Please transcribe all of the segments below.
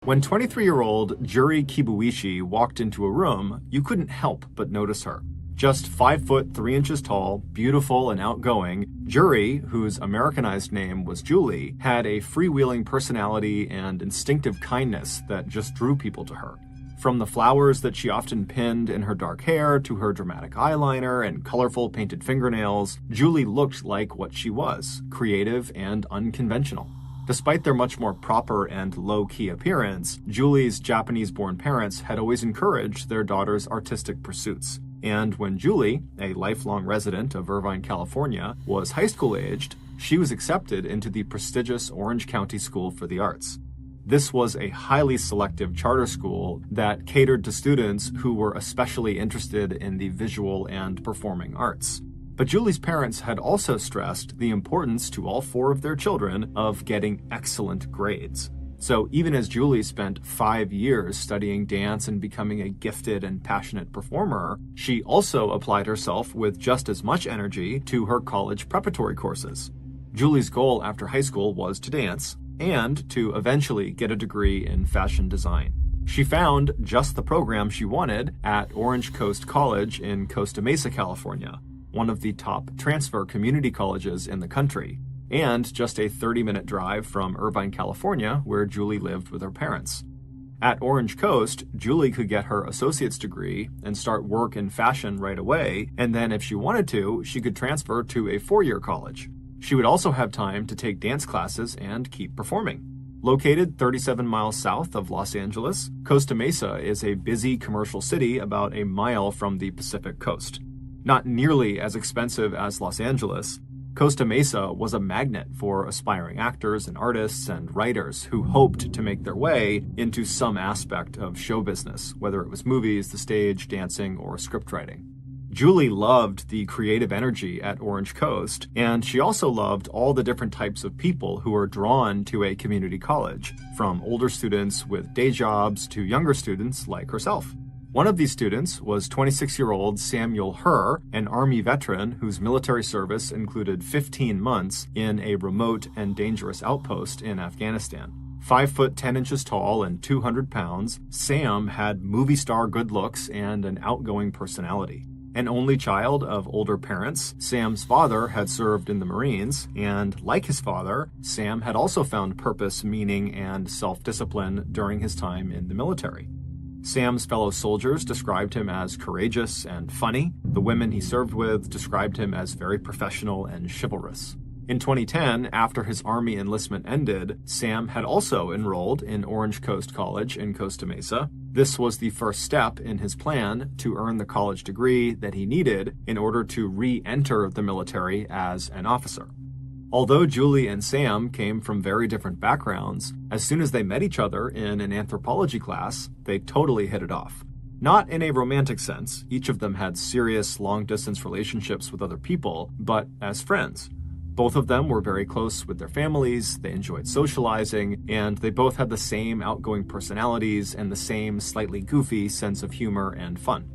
When 23-year-old Juri Kibuishi walked into a room, you couldn't help but notice her. Just 5 foot 3 inches tall, beautiful and outgoing, Juri, whose Americanized name was Julie, had a freewheeling personality and instinctive kindness that just drew people to her. From the flowers that she often pinned in her dark hair to her dramatic eyeliner and colorful painted fingernails, Julie looked like what she was, creative and unconventional. Despite their much more proper and low-key appearance, Julie's Japanese-born parents had always encouraged their daughter's artistic pursuits. And when Julie, a lifelong resident of Irvine, California, was high school-aged, she was accepted into the prestigious Orange County School for the Arts. This was a highly selective charter school that catered to students who were especially interested in the visual and performing arts. But Julie's parents had also stressed the importance to all 4 of their children of getting excellent grades. So even as Julie spent 5 years studying dance and becoming a gifted and passionate performer, she also applied herself with just as much energy to her college preparatory courses. Julie's goal after high school was to dance and to eventually get a degree in fashion design. She found just the program she wanted at Orange Coast College in Costa Mesa, California, one of the top transfer community colleges in the country, and just a 30-minute drive from Irvine, California, where Julie lived with her parents. At Orange Coast, Julie could get her associate's degree and start work in fashion right away, and then if she wanted to, she could transfer to a 4-year college. She would also have time to take dance classes and keep performing. Located 37 miles south of Los Angeles, Costa Mesa is a busy commercial city about a mile from the Pacific coast. Not nearly as expensive as Los Angeles, Costa Mesa was a magnet for aspiring actors and artists and writers who hoped to make their way into some aspect of show business, whether it was movies, the stage, dancing, or scriptwriting. Julie loved the creative energy at Orange Coast, and she also loved all the different types of people who are drawn to a community college, from older students with day jobs to younger students like herself. One of these students was 26-year-old Samuel Herr, an Army veteran whose military service included 15 months in a remote and dangerous outpost in Afghanistan. 5 foot 10 inches tall and 200 pounds, Sam had movie star good looks and an outgoing personality. An only child of older parents, Sam's father had served in the Marines, and like his father, Sam had also found purpose, meaning, and self-discipline during his time in the military. Sam's fellow soldiers described him as courageous and funny. The women he served with described him as very professional and chivalrous. In 2010, after his Army enlistment ended, Sam had also enrolled in Orange Coast College in Costa Mesa. This was the first step in his plan to earn the college degree that he needed in order to re-enter the military as an officer. Although Julie and Sam came from very different backgrounds, as soon as they met each other in an anthropology class, they totally hit it off. Not in a romantic sense, each of them had serious long-distance relationships with other people, but as friends. Both of them were very close with their families, they enjoyed socializing, and they both had the same outgoing personalities and the same slightly goofy sense of humor and fun.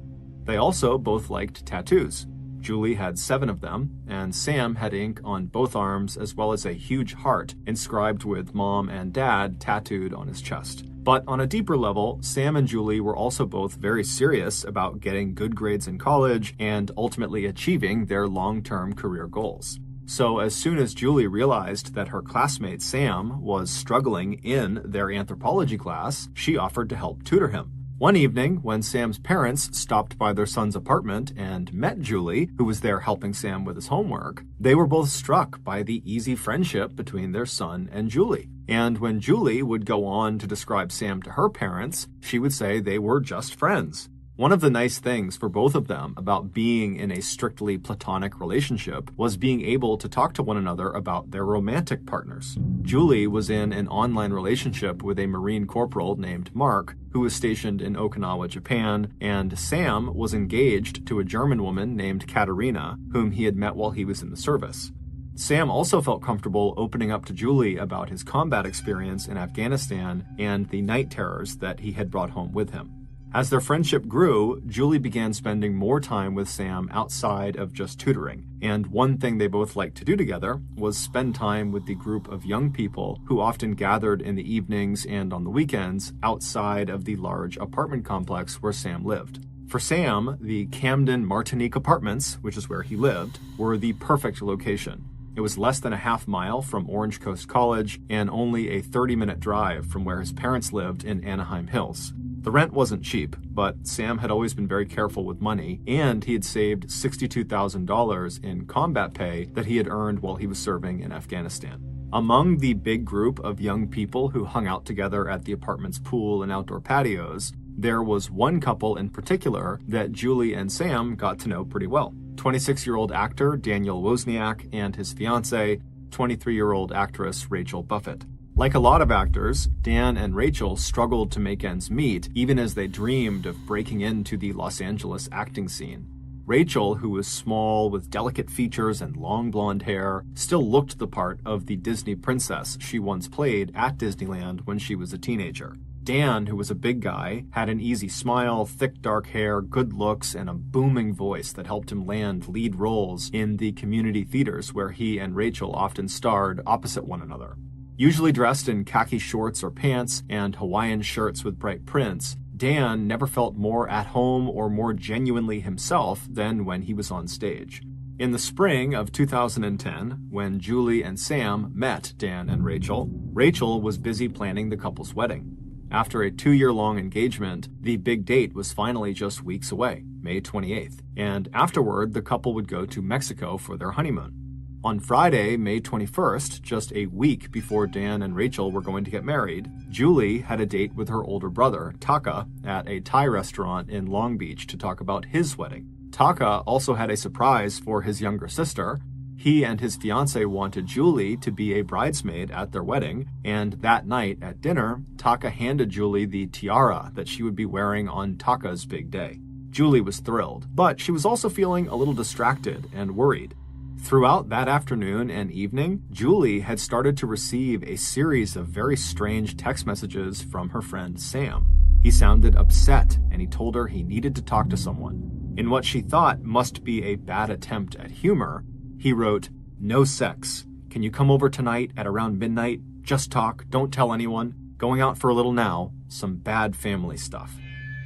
They also both liked tattoos. Julie had 7 of them, and Sam had ink on both arms as well as a huge heart inscribed with Mom and Dad tattooed on his chest. But on a deeper level, Sam and Julie were also both very serious about getting good grades in college and ultimately achieving their long-term career goals. So as soon as Julie realized that her classmate Sam was struggling in their anthropology class, she offered to help tutor him. One evening, when Sam's parents stopped by their son's apartment and met Julie, who was there helping Sam with his homework, they were both struck by the easy friendship between their son and Julie. And when Julie would go on to describe Sam to her parents, she would say they were just friends. One of the nice things for both of them about being in a strictly platonic relationship was being able to talk to one another about their romantic partners. Julie was in an online relationship with a Marine corporal named Mark, who was stationed in Okinawa, Japan, and Sam was engaged to a German woman named Katerina, whom he had met while he was in the service. Sam also felt comfortable opening up to Julie about his combat experience in Afghanistan and the night terrors that he had brought home with him. As their friendship grew, Julie began spending more time with Sam outside of just tutoring, and one thing they both liked to do together was spend time with the group of young people who often gathered in the evenings and on the weekends outside of the large apartment complex where Sam lived. For Sam, the Camden Martinique Apartments, which is where he lived, were the perfect location. It was less than a half mile from Orange Coast College and only a 30-minute drive from where his parents lived in Anaheim Hills. The rent wasn't cheap, but Sam had always been very careful with money, and he had saved $62,000 in combat pay that he had earned while he was serving in Afghanistan. Among the big group of young people who hung out together at the apartment's pool and outdoor patios, there was one couple in particular that Julie and Sam got to know pretty well. 26-year-old actor Daniel Wozniak and his fiancée, 23-year-old actress Rachel Buffett. Like a lot of actors, Dan and Rachel struggled to make ends meet, even as they dreamed of breaking into the Los Angeles acting scene. Rachel, who was small with delicate features and long blonde hair, still looked the part of the Disney princess she once played at Disneyland when she was a teenager. Dan, who was a big guy, had an easy smile, thick dark hair, good looks, and a booming voice that helped him land lead roles in the community theaters where he and Rachel often starred opposite one another. Usually dressed in khaki shorts or pants and Hawaiian shirts with bright prints, Dan never felt more at home or more genuinely himself than when he was on stage. In the spring of 2010, when Julie and Sam met Dan and Rachel, Rachel was busy planning the couple's wedding. After a 2-year-long engagement, the big date was finally just weeks away, May 28th, and afterward the couple would go to Mexico for their honeymoon. On Friday, May 21st, just a week before Dan and Rachel were going to get married, Julie had a date with her older brother, Taka, at a Thai restaurant in Long Beach to talk about his wedding. Taka also had a surprise for his younger sister. He and his fiancée wanted Julie to be a bridesmaid at their wedding, and that night at dinner, Taka handed Julie the tiara that she would be wearing on Taka's big day. Julie was thrilled, but she was also feeling a little distracted and worried. Throughout that afternoon and evening, Julie had started to receive a series of very strange text messages from her friend Sam. He sounded upset, and he told her he needed to talk to someone. In what she thought must be a bad attempt at humor, he wrote, "No sex. Can you come over tonight at around midnight? Just talk, don't tell anyone. Going out for a little now. Some bad family stuff."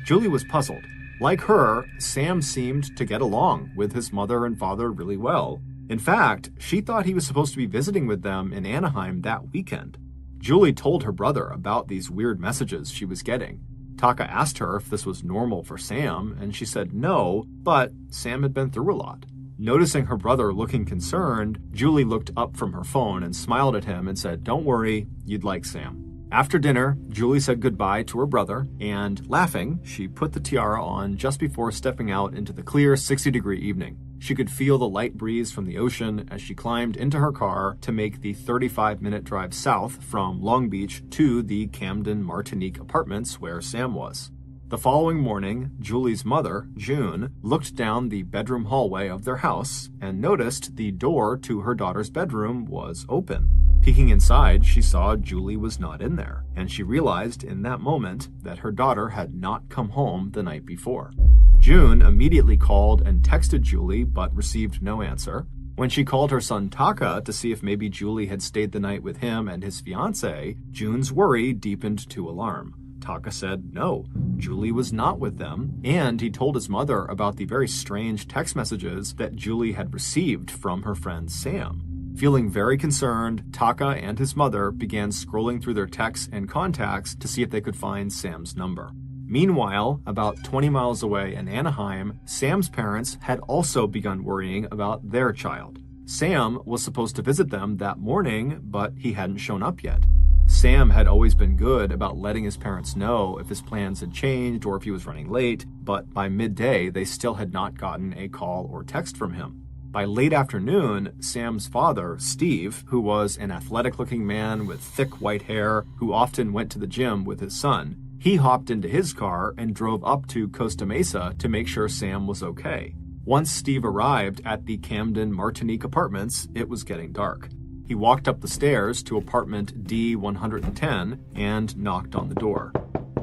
Julie was puzzled. Like her, Sam seemed to get along with his mother and father really well. In fact, she thought he was supposed to be visiting with them in Anaheim that weekend. Julie told her brother about these weird messages she was getting. Taka asked her if this was normal for Sam, and she said no, but Sam had been through a lot. Noticing her brother looking concerned, Julie looked up from her phone and smiled at him and said, "Don't worry, you'd like Sam." After dinner, Julie said goodbye to her brother, and laughing, she put the tiara on just before stepping out into the clear 60-degree evening. She could feel the light breeze from the ocean as she climbed into her car to make the 35-minute drive south from Long Beach to the Camden Martinique Apartments where Sam was. The following morning, Julie's mother, June, looked down the bedroom hallway of their house and noticed the door to her daughter's bedroom was open. Peeking inside, she saw Julie was not in there, and she realized in that moment that her daughter had not come home the night before. June immediately called and texted Julie, but received no answer. When she called her son Taka to see if maybe Julie had stayed the night with him and his fiancée, June's worry deepened to alarm. Taka said no, Julie was not with them, and he told his mother about the very strange text messages that Julie had received from her friend Sam. Feeling very concerned, Taka and his mother began scrolling through their texts and contacts to see if they could find Sam's number. Meanwhile, about 20 miles away in Anaheim, Sam's parents had also begun worrying about their child. Sam was supposed to visit them that morning, but he hadn't shown up yet. Sam had always been good about letting his parents know if his plans had changed or if he was running late, but by midday, they still had not gotten a call or text from him. By late afternoon, Sam's father, Steve, who was an athletic-looking man with thick white hair who often went to the gym with his son, he hopped into his car and drove up to Costa Mesa to make sure Sam was okay. Once Steve arrived at the Camden Martinique Apartments, it was getting dark. He walked up the stairs to apartment D110 and knocked on the door.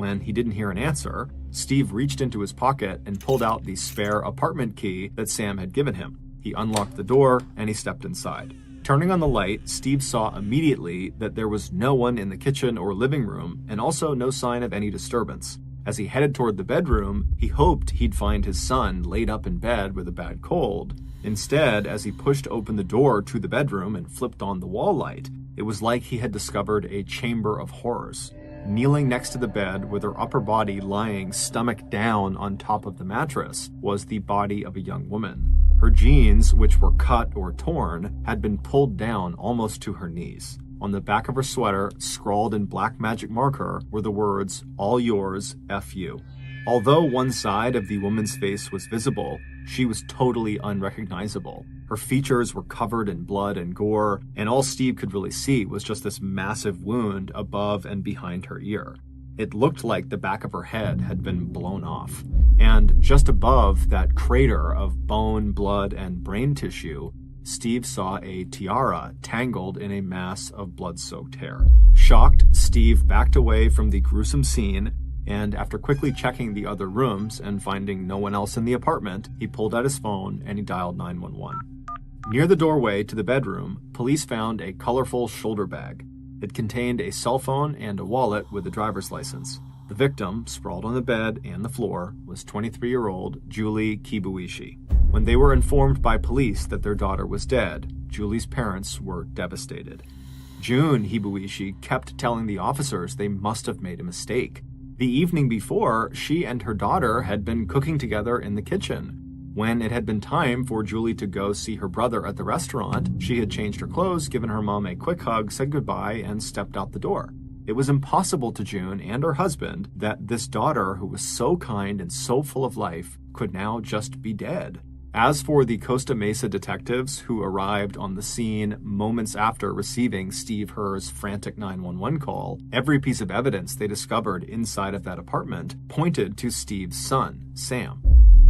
When he didn't hear an answer, Steve reached into his pocket and pulled out the spare apartment key that Sam had given him. He unlocked the door and he stepped inside. Turning on the light, Steve saw immediately that there was no one in the kitchen or living room, and also no sign of any disturbance. As he headed toward the bedroom, he hoped he'd find his son laid up in bed with a bad cold. Instead, as he pushed open the door to the bedroom and flipped on the wall light, it was like he had discovered a chamber of horrors. Kneeling next to the bed with her upper body lying stomach down on top of the mattress was the body of a young woman. Her jeans, which were cut or torn, had been pulled down almost to her knees. On the back of her sweater, scrawled in black magic marker, were the words, "All yours, F you." Although one side of the woman's face was visible, she was totally unrecognizable. Her features were covered in blood and gore, and all Steve could really see was just this massive wound above and behind her ear. It looked like the back of her head had been blown off. And just above that crater of bone, blood, and brain tissue, Steve saw a tiara tangled in a mass of blood-soaked hair. Shocked, Steve backed away from the gruesome scene, and after quickly checking the other rooms and finding no one else in the apartment, he pulled out his phone and he dialed 911. Near the doorway to the bedroom, police found a colorful shoulder bag. It contained a cell phone and a wallet with a driver's license. The victim, sprawled on the bed and the floor, was 23-year-old Julie Kibuishi. When they were informed by police that their daughter was dead, Julie's parents were devastated. June Hibuishi kept telling the officers they must have made a mistake. The evening before, she and her daughter had been cooking together in the kitchen. When it had been time for Julie to go see her brother at the restaurant, she had changed her clothes, given her mom a quick hug, said goodbye, and stepped out the door. It was impossible to June and her husband that this daughter, who was so kind and so full of life, could now just be dead. As for the Costa Mesa detectives who arrived on the scene moments after receiving Steve Herr's frantic 911 call, every piece of evidence they discovered inside of that apartment pointed to Steve's son, Sam.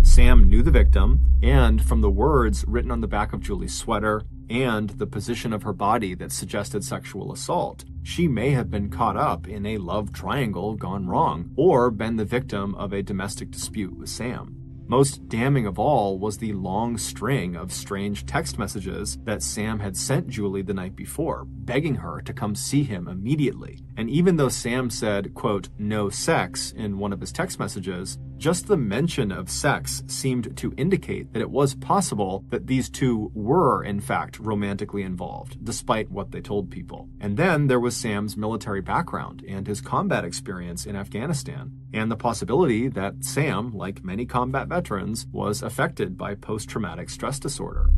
Sam knew the victim, and from the words written on the back of Julie's sweater and the position of her body that suggested sexual assault, she may have been caught up in a love triangle gone wrong, or been the victim of a domestic dispute with Sam. Most damning of all was the long string of strange text messages that Sam had sent Julie the night before, begging her to come see him immediately. And even though Sam said, quote, "no sex" in one of his text messages, just the mention of sex seemed to indicate that it was possible that these two were, in fact, romantically involved, despite what they told people. And then there was Sam's military background and his combat experience in Afghanistan, and the possibility that Sam, like many combat veterans, was affected by post-traumatic stress disorder.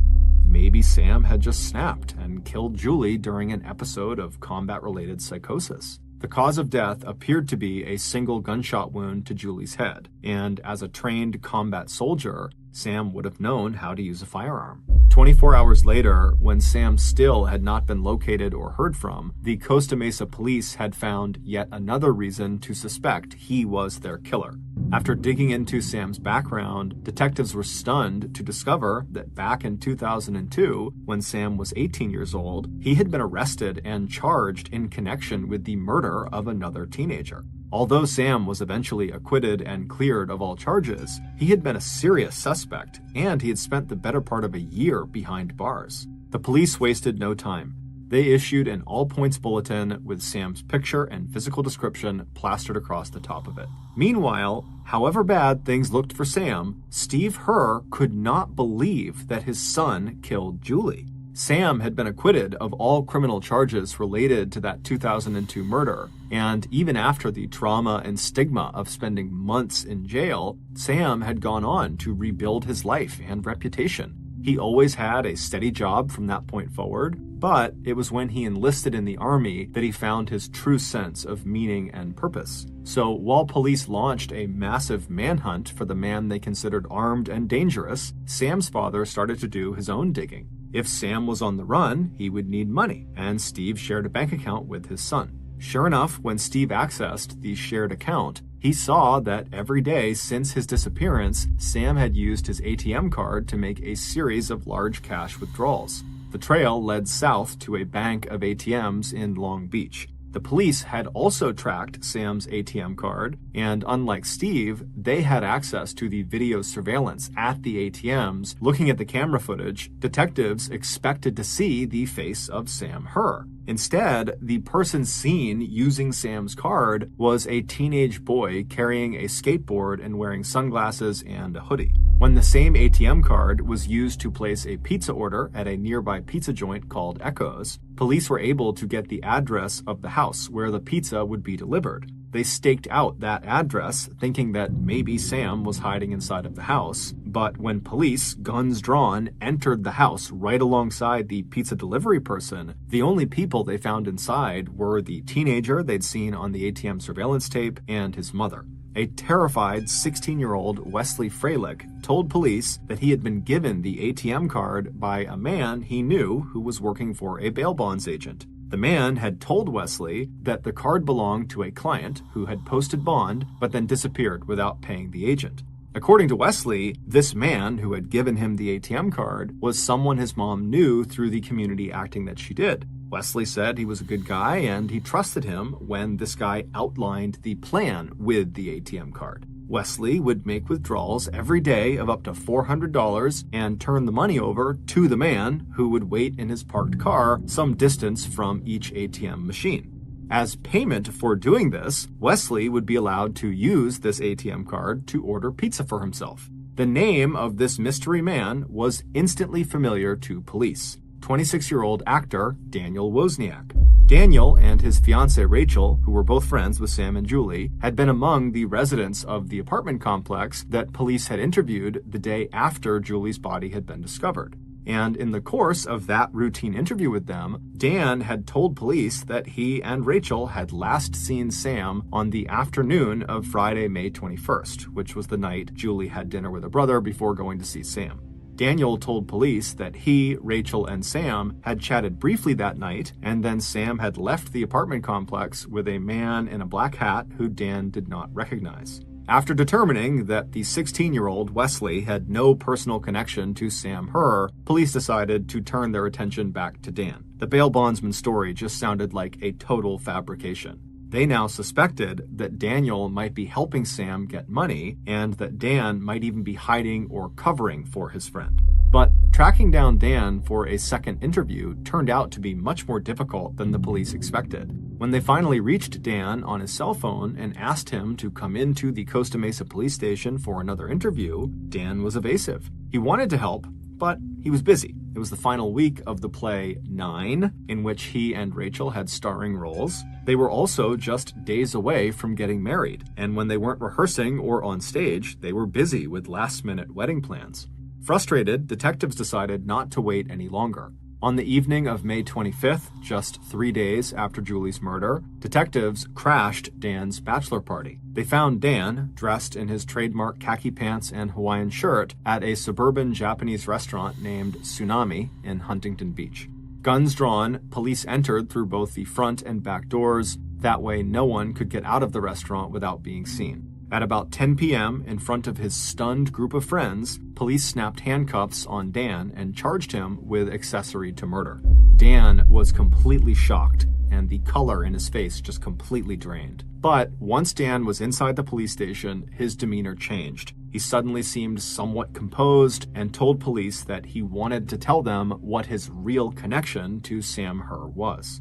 Maybe Sam had just snapped and killed Julie during an episode of combat-related psychosis. The cause of death appeared to be a single gunshot wound to Julie's head, and as a trained combat soldier, Sam would have known how to use a firearm. 24 hours later, when Sam still had not been located or heard from, the Costa Mesa police had found yet another reason to suspect he was their killer. After digging into Sam's background, detectives were stunned to discover that back in 2002, when Sam was 18 years old, he had been arrested and charged in connection with the murder of another teenager. Although Sam was eventually acquitted and cleared of all charges, he had been a serious suspect, and he had spent the better part of a year behind bars. The police wasted no time. They issued an all-points bulletin with Sam's picture and physical description plastered across the top of it. Meanwhile, however bad things looked for Sam, Steve Herr could not believe that his son killed Julie. Sam had been acquitted of all criminal charges related to that 2002 murder, and even after the trauma and stigma of spending months in jail, Sam had gone on to rebuild his life and reputation. He always had a steady job from that point forward, but it was when he enlisted in the army that he found his true sense of meaning and purpose. So while police launched a massive manhunt for the man they considered armed and dangerous, Sam's father started to do his own digging. If Sam was on the run, he would need money, and Steve shared a bank account with his son. Sure enough, when Steve accessed the shared account, he saw that every day since his disappearance, Sam had used his ATM card to make a series of large cash withdrawals. The trail led south to a bank of ATMs in Long Beach. The police had also tracked Sam's ATM card, and unlike Steve, they had access to the video surveillance at the ATMs. Looking at the camera footage, detectives expected to see the face of Sam Herr. Instead, the person seen using Sam's card was a teenage boy carrying a skateboard and wearing sunglasses and a hoodie. When the same ATM card was used to place a pizza order at a nearby pizza joint called Echoes, police were able to get the address of the house where the pizza would be delivered. They staked out that address, thinking that maybe Sam was hiding inside of the house. But when police, guns drawn, entered the house right alongside the pizza delivery person, the only people they found inside were the teenager they'd seen on the ATM surveillance tape and his mother. A terrified 16-year-old Wesley Freilich told police that he had been given the ATM card by a man he knew who was working for a bail bonds agent. The man had told Wesley that the card belonged to a client who had posted bond but then disappeared without paying the agent. According to Wesley, this man who had given him the ATM card was someone his mom knew through the community acting that she did. Wesley said he was a good guy and he trusted him when this guy outlined the plan with the ATM card. Wesley would make withdrawals every day of up to $400 and turn the money over to the man who would wait in his parked car some distance from each ATM machine. As payment for doing this, Wesley would be allowed to use this ATM card to order pizza for himself. The name of this mystery man was instantly familiar to police: 26-year-old actor Daniel Wozniak. Daniel and his fiancée Rachel, who were both friends with Sam and Julie, had been among the residents of the apartment complex that police had interviewed the day after Julie's body had been discovered. And in the course of that routine interview with them, Dan had told police that he and Rachel had last seen Sam on the afternoon of Friday, May 21st, which was the night Julie had dinner with her brother before going to see Sam. Daniel told police that he, Rachel, and Sam had chatted briefly that night, and then Sam had left the apartment complex with a man in a black hat who Dan did not recognize. After determining that the 16-year-old Wesley had no personal connection to Sam Herr, police decided to turn their attention back to Dan. The bail bondsman's story just sounded like a total fabrication. They now suspected that Daniel might be helping Sam get money and that Dan might even be hiding or covering for his friend. But tracking down Dan for a second interview turned out to be much more difficult than the police expected. When they finally reached Dan on his cell phone and asked him to come into the Costa Mesa police station for another interview, Dan was evasive. He wanted to help, but he was busy. It was the final week of the play 9, in which he and Rachel had starring roles. They were also just days away from getting married, and when they weren't rehearsing or on stage, they were busy with last-minute wedding plans. Frustrated, detectives decided not to wait any longer. On the evening of May 25th, just 3 days after Julie's murder, detectives crashed Dan's bachelor party. They found Dan, dressed in his trademark khaki pants and Hawaiian shirt, at a suburban Japanese restaurant named Tsunami in Huntington Beach. Guns drawn, police entered through both the front and back doors. That way, no one could get out of the restaurant without being seen. At about 10 p.m., in front of his stunned group of friends, police snapped handcuffs on Dan and charged him with accessory to murder. Dan was completely shocked, and the color in his face just completely drained. But once Dan was inside the police station, his demeanor changed. He suddenly seemed somewhat composed and told police that he wanted to tell them what his real connection to Sam Herr was.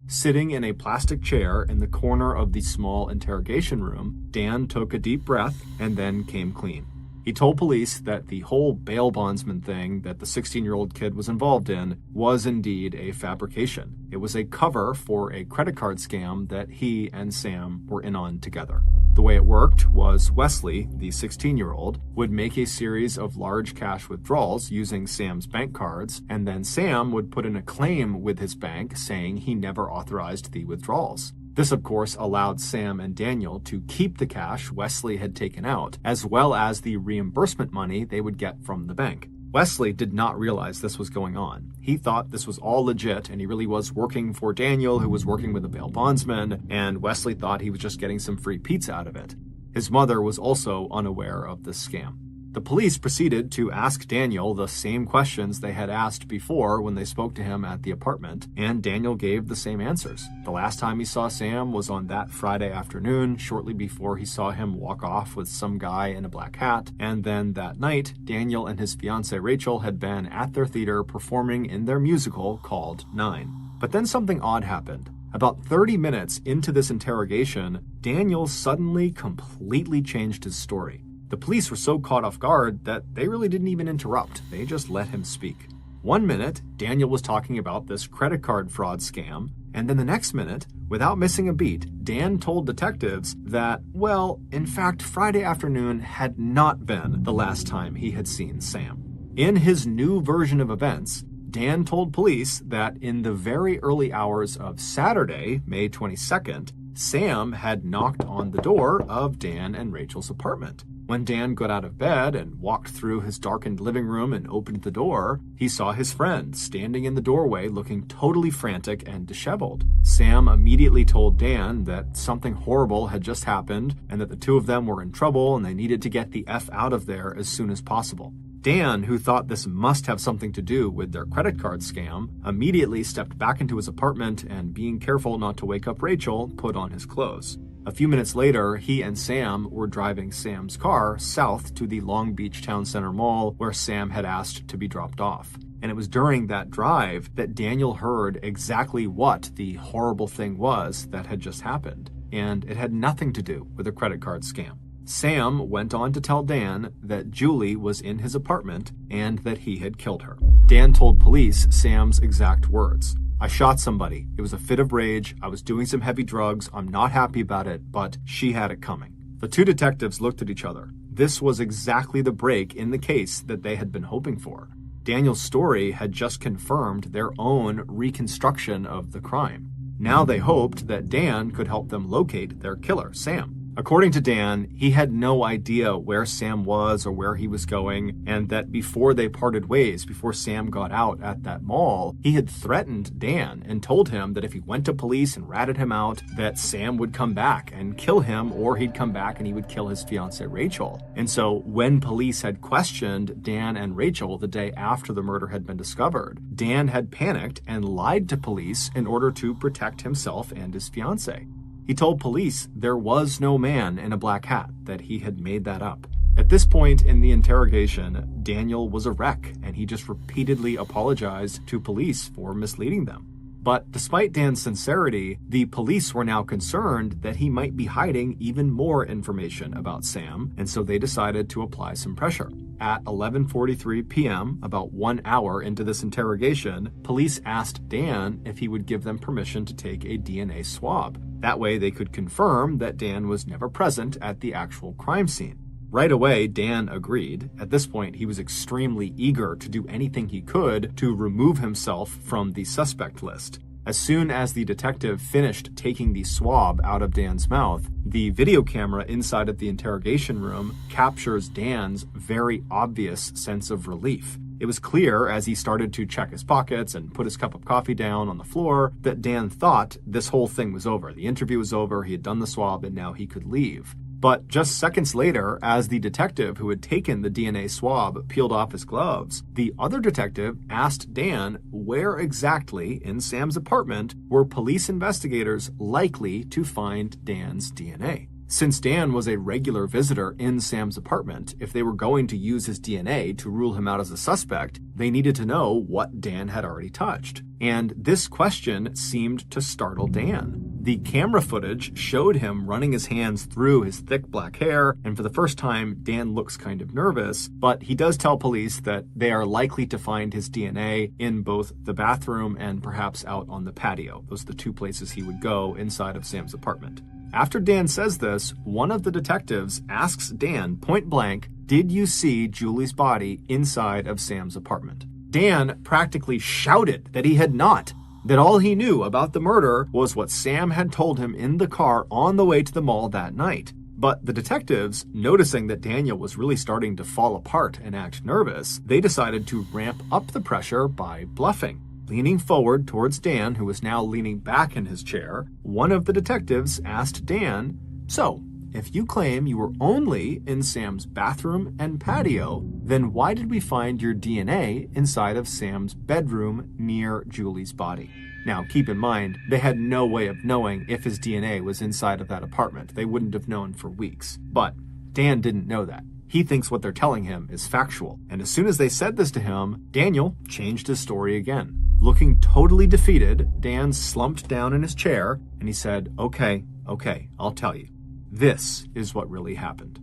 Sitting in a plastic chair in the corner of the small interrogation room, Dan took a deep breath and then came clean. He told police that the whole bail bondsman thing that the 16-year-old kid was involved in was indeed a fabrication. It was a cover for a credit card scam that he and Sam were in on together. The way it worked was Wesley, the 16-year-old, would make a series of large cash withdrawals using Sam's bank cards, and then Sam would put in a claim with his bank saying he never authorized the withdrawals. This, of course, allowed Sam and Daniel to keep the cash Wesley had taken out, as well as the reimbursement money they would get from the bank. Wesley did not realize this was going on. He thought this was all legit, and he really was working for Daniel, who was working with a bail bondsman, and Wesley thought he was just getting some free pizza out of it. His mother was also unaware of this scam. The police proceeded to ask Daniel the same questions they had asked before when they spoke to him at the apartment, and Daniel gave the same answers. The last time he saw Sam was on that Friday afternoon, shortly before he saw him walk off with some guy in a black hat, and then that night, Daniel and his fiancée Rachel had been at their theater performing in their musical called 9. But then something odd happened. About 30 minutes into this interrogation, Daniel suddenly completely changed his story. The police were so caught off guard that they really didn't even interrupt. They just let him speak. One minute, Daniel was talking about this credit card fraud scam, and then the next minute, without missing a beat, Dan told detectives that, well, in fact, Friday afternoon had not been the last time he had seen Sam. In his new version of events, Dan told police that in the very early hours of Saturday, May 22nd, Sam had knocked on the door of Dan and Rachel's apartment. When Dan got out of bed and walked through his darkened living room and opened the door, he saw his friend standing in the doorway looking totally frantic and disheveled. Sam immediately told Dan that something horrible had just happened and that the two of them were in trouble and they needed to get the F out of there as soon as possible. Dan, who thought this must have something to do with their credit card scam, immediately stepped back into his apartment and, being careful not to wake up Rachel, put on his clothes. A few minutes later, he and Sam were driving Sam's car south to the Long Beach Town Center Mall where Sam had asked to be dropped off. And it was during that drive that Daniel heard exactly what the horrible thing was that had just happened. And it had nothing to do with a credit card scam. Sam went on to tell Dan that Julie was in his apartment and that he had killed her. Dan told police Sam's exact words. "I shot somebody. It was a fit of rage. I was doing some heavy drugs. I'm not happy about it, but she had it coming." The two detectives looked at each other. This was exactly the break in the case that they had been hoping for. Daniel's story had just confirmed their own reconstruction of the crime. Now they hoped that Dan could help them locate their killer, Sam. According to Dan, he had no idea where Sam was or where he was going, and that before they parted ways, before Sam got out at that mall, he had threatened Dan and told him that if he went to police and ratted him out, that Sam would come back and kill him, or he'd come back and he would kill his fiancée Rachel. And so when police had questioned Dan and Rachel the day after the murder had been discovered, Dan had panicked and lied to police in order to protect himself and his fiancée. He told police there was no man in a black hat, that he had made that up. At this point in the interrogation, Daniel was a wreck, and he just repeatedly apologized to police for misleading them. But despite Dan's sincerity, the police were now concerned that he might be hiding even more information about Sam, and so they decided to apply some pressure. At 11:43 p.m., about 1 hour into this interrogation, police asked Dan if he would give them permission to take a DNA swab. That way they could confirm that Dan was never present at the actual crime scene. Right away, Dan agreed. At this point, he was extremely eager to do anything he could to remove himself from the suspect list. As soon as the detective finished taking the swab out of Dan's mouth, the video camera inside of the interrogation room captures Dan's very obvious sense of relief. It was clear as he started to check his pockets and put his cup of coffee down on the floor that Dan thought this whole thing was over. The interview was over, he had done the swab, and now he could leave. But just seconds later, as the detective who had taken the DNA swab peeled off his gloves, the other detective asked Dan where exactly in Sam's apartment were police investigators likely to find Dan's DNA. Since Dan was a regular visitor in Sam's apartment, if they were going to use his DNA to rule him out as a suspect, they needed to know what Dan had already touched. And this question seemed to startle Dan. The camera footage showed him running his hands through his thick black hair, and for the first time, Dan looks kind of nervous, but he does tell police that they are likely to find his DNA in both the bathroom and perhaps out on the patio. Those are the two places he would go inside of Sam's apartment. After Dan says this, one of the detectives asks Dan point blank, "Did you see Julie's body inside of Sam's apartment?" Dan practically shouted that he had not, that all he knew about the murder was what Sam had told him in the car on the way to the mall that night. But the detectives, noticing that Daniel was really starting to fall apart and act nervous, they decided to ramp up the pressure by bluffing. Leaning forward towards Dan, who was now leaning back in his chair, one of the detectives asked Dan, "So, if you claim you were only in Sam's bathroom and patio, then why did we find your DNA inside of Sam's bedroom near Julie's body? Now, keep in mind, they had no way of knowing if his DNA was inside of that apartment. They wouldn't have known for weeks. But Dan didn't know that. He thinks what they're telling him is factual. And as soon as they said this to him, Daniel changed his story again. Looking totally defeated, Dan slumped down in his chair and he said, Okay, I'll tell you. This is what really happened.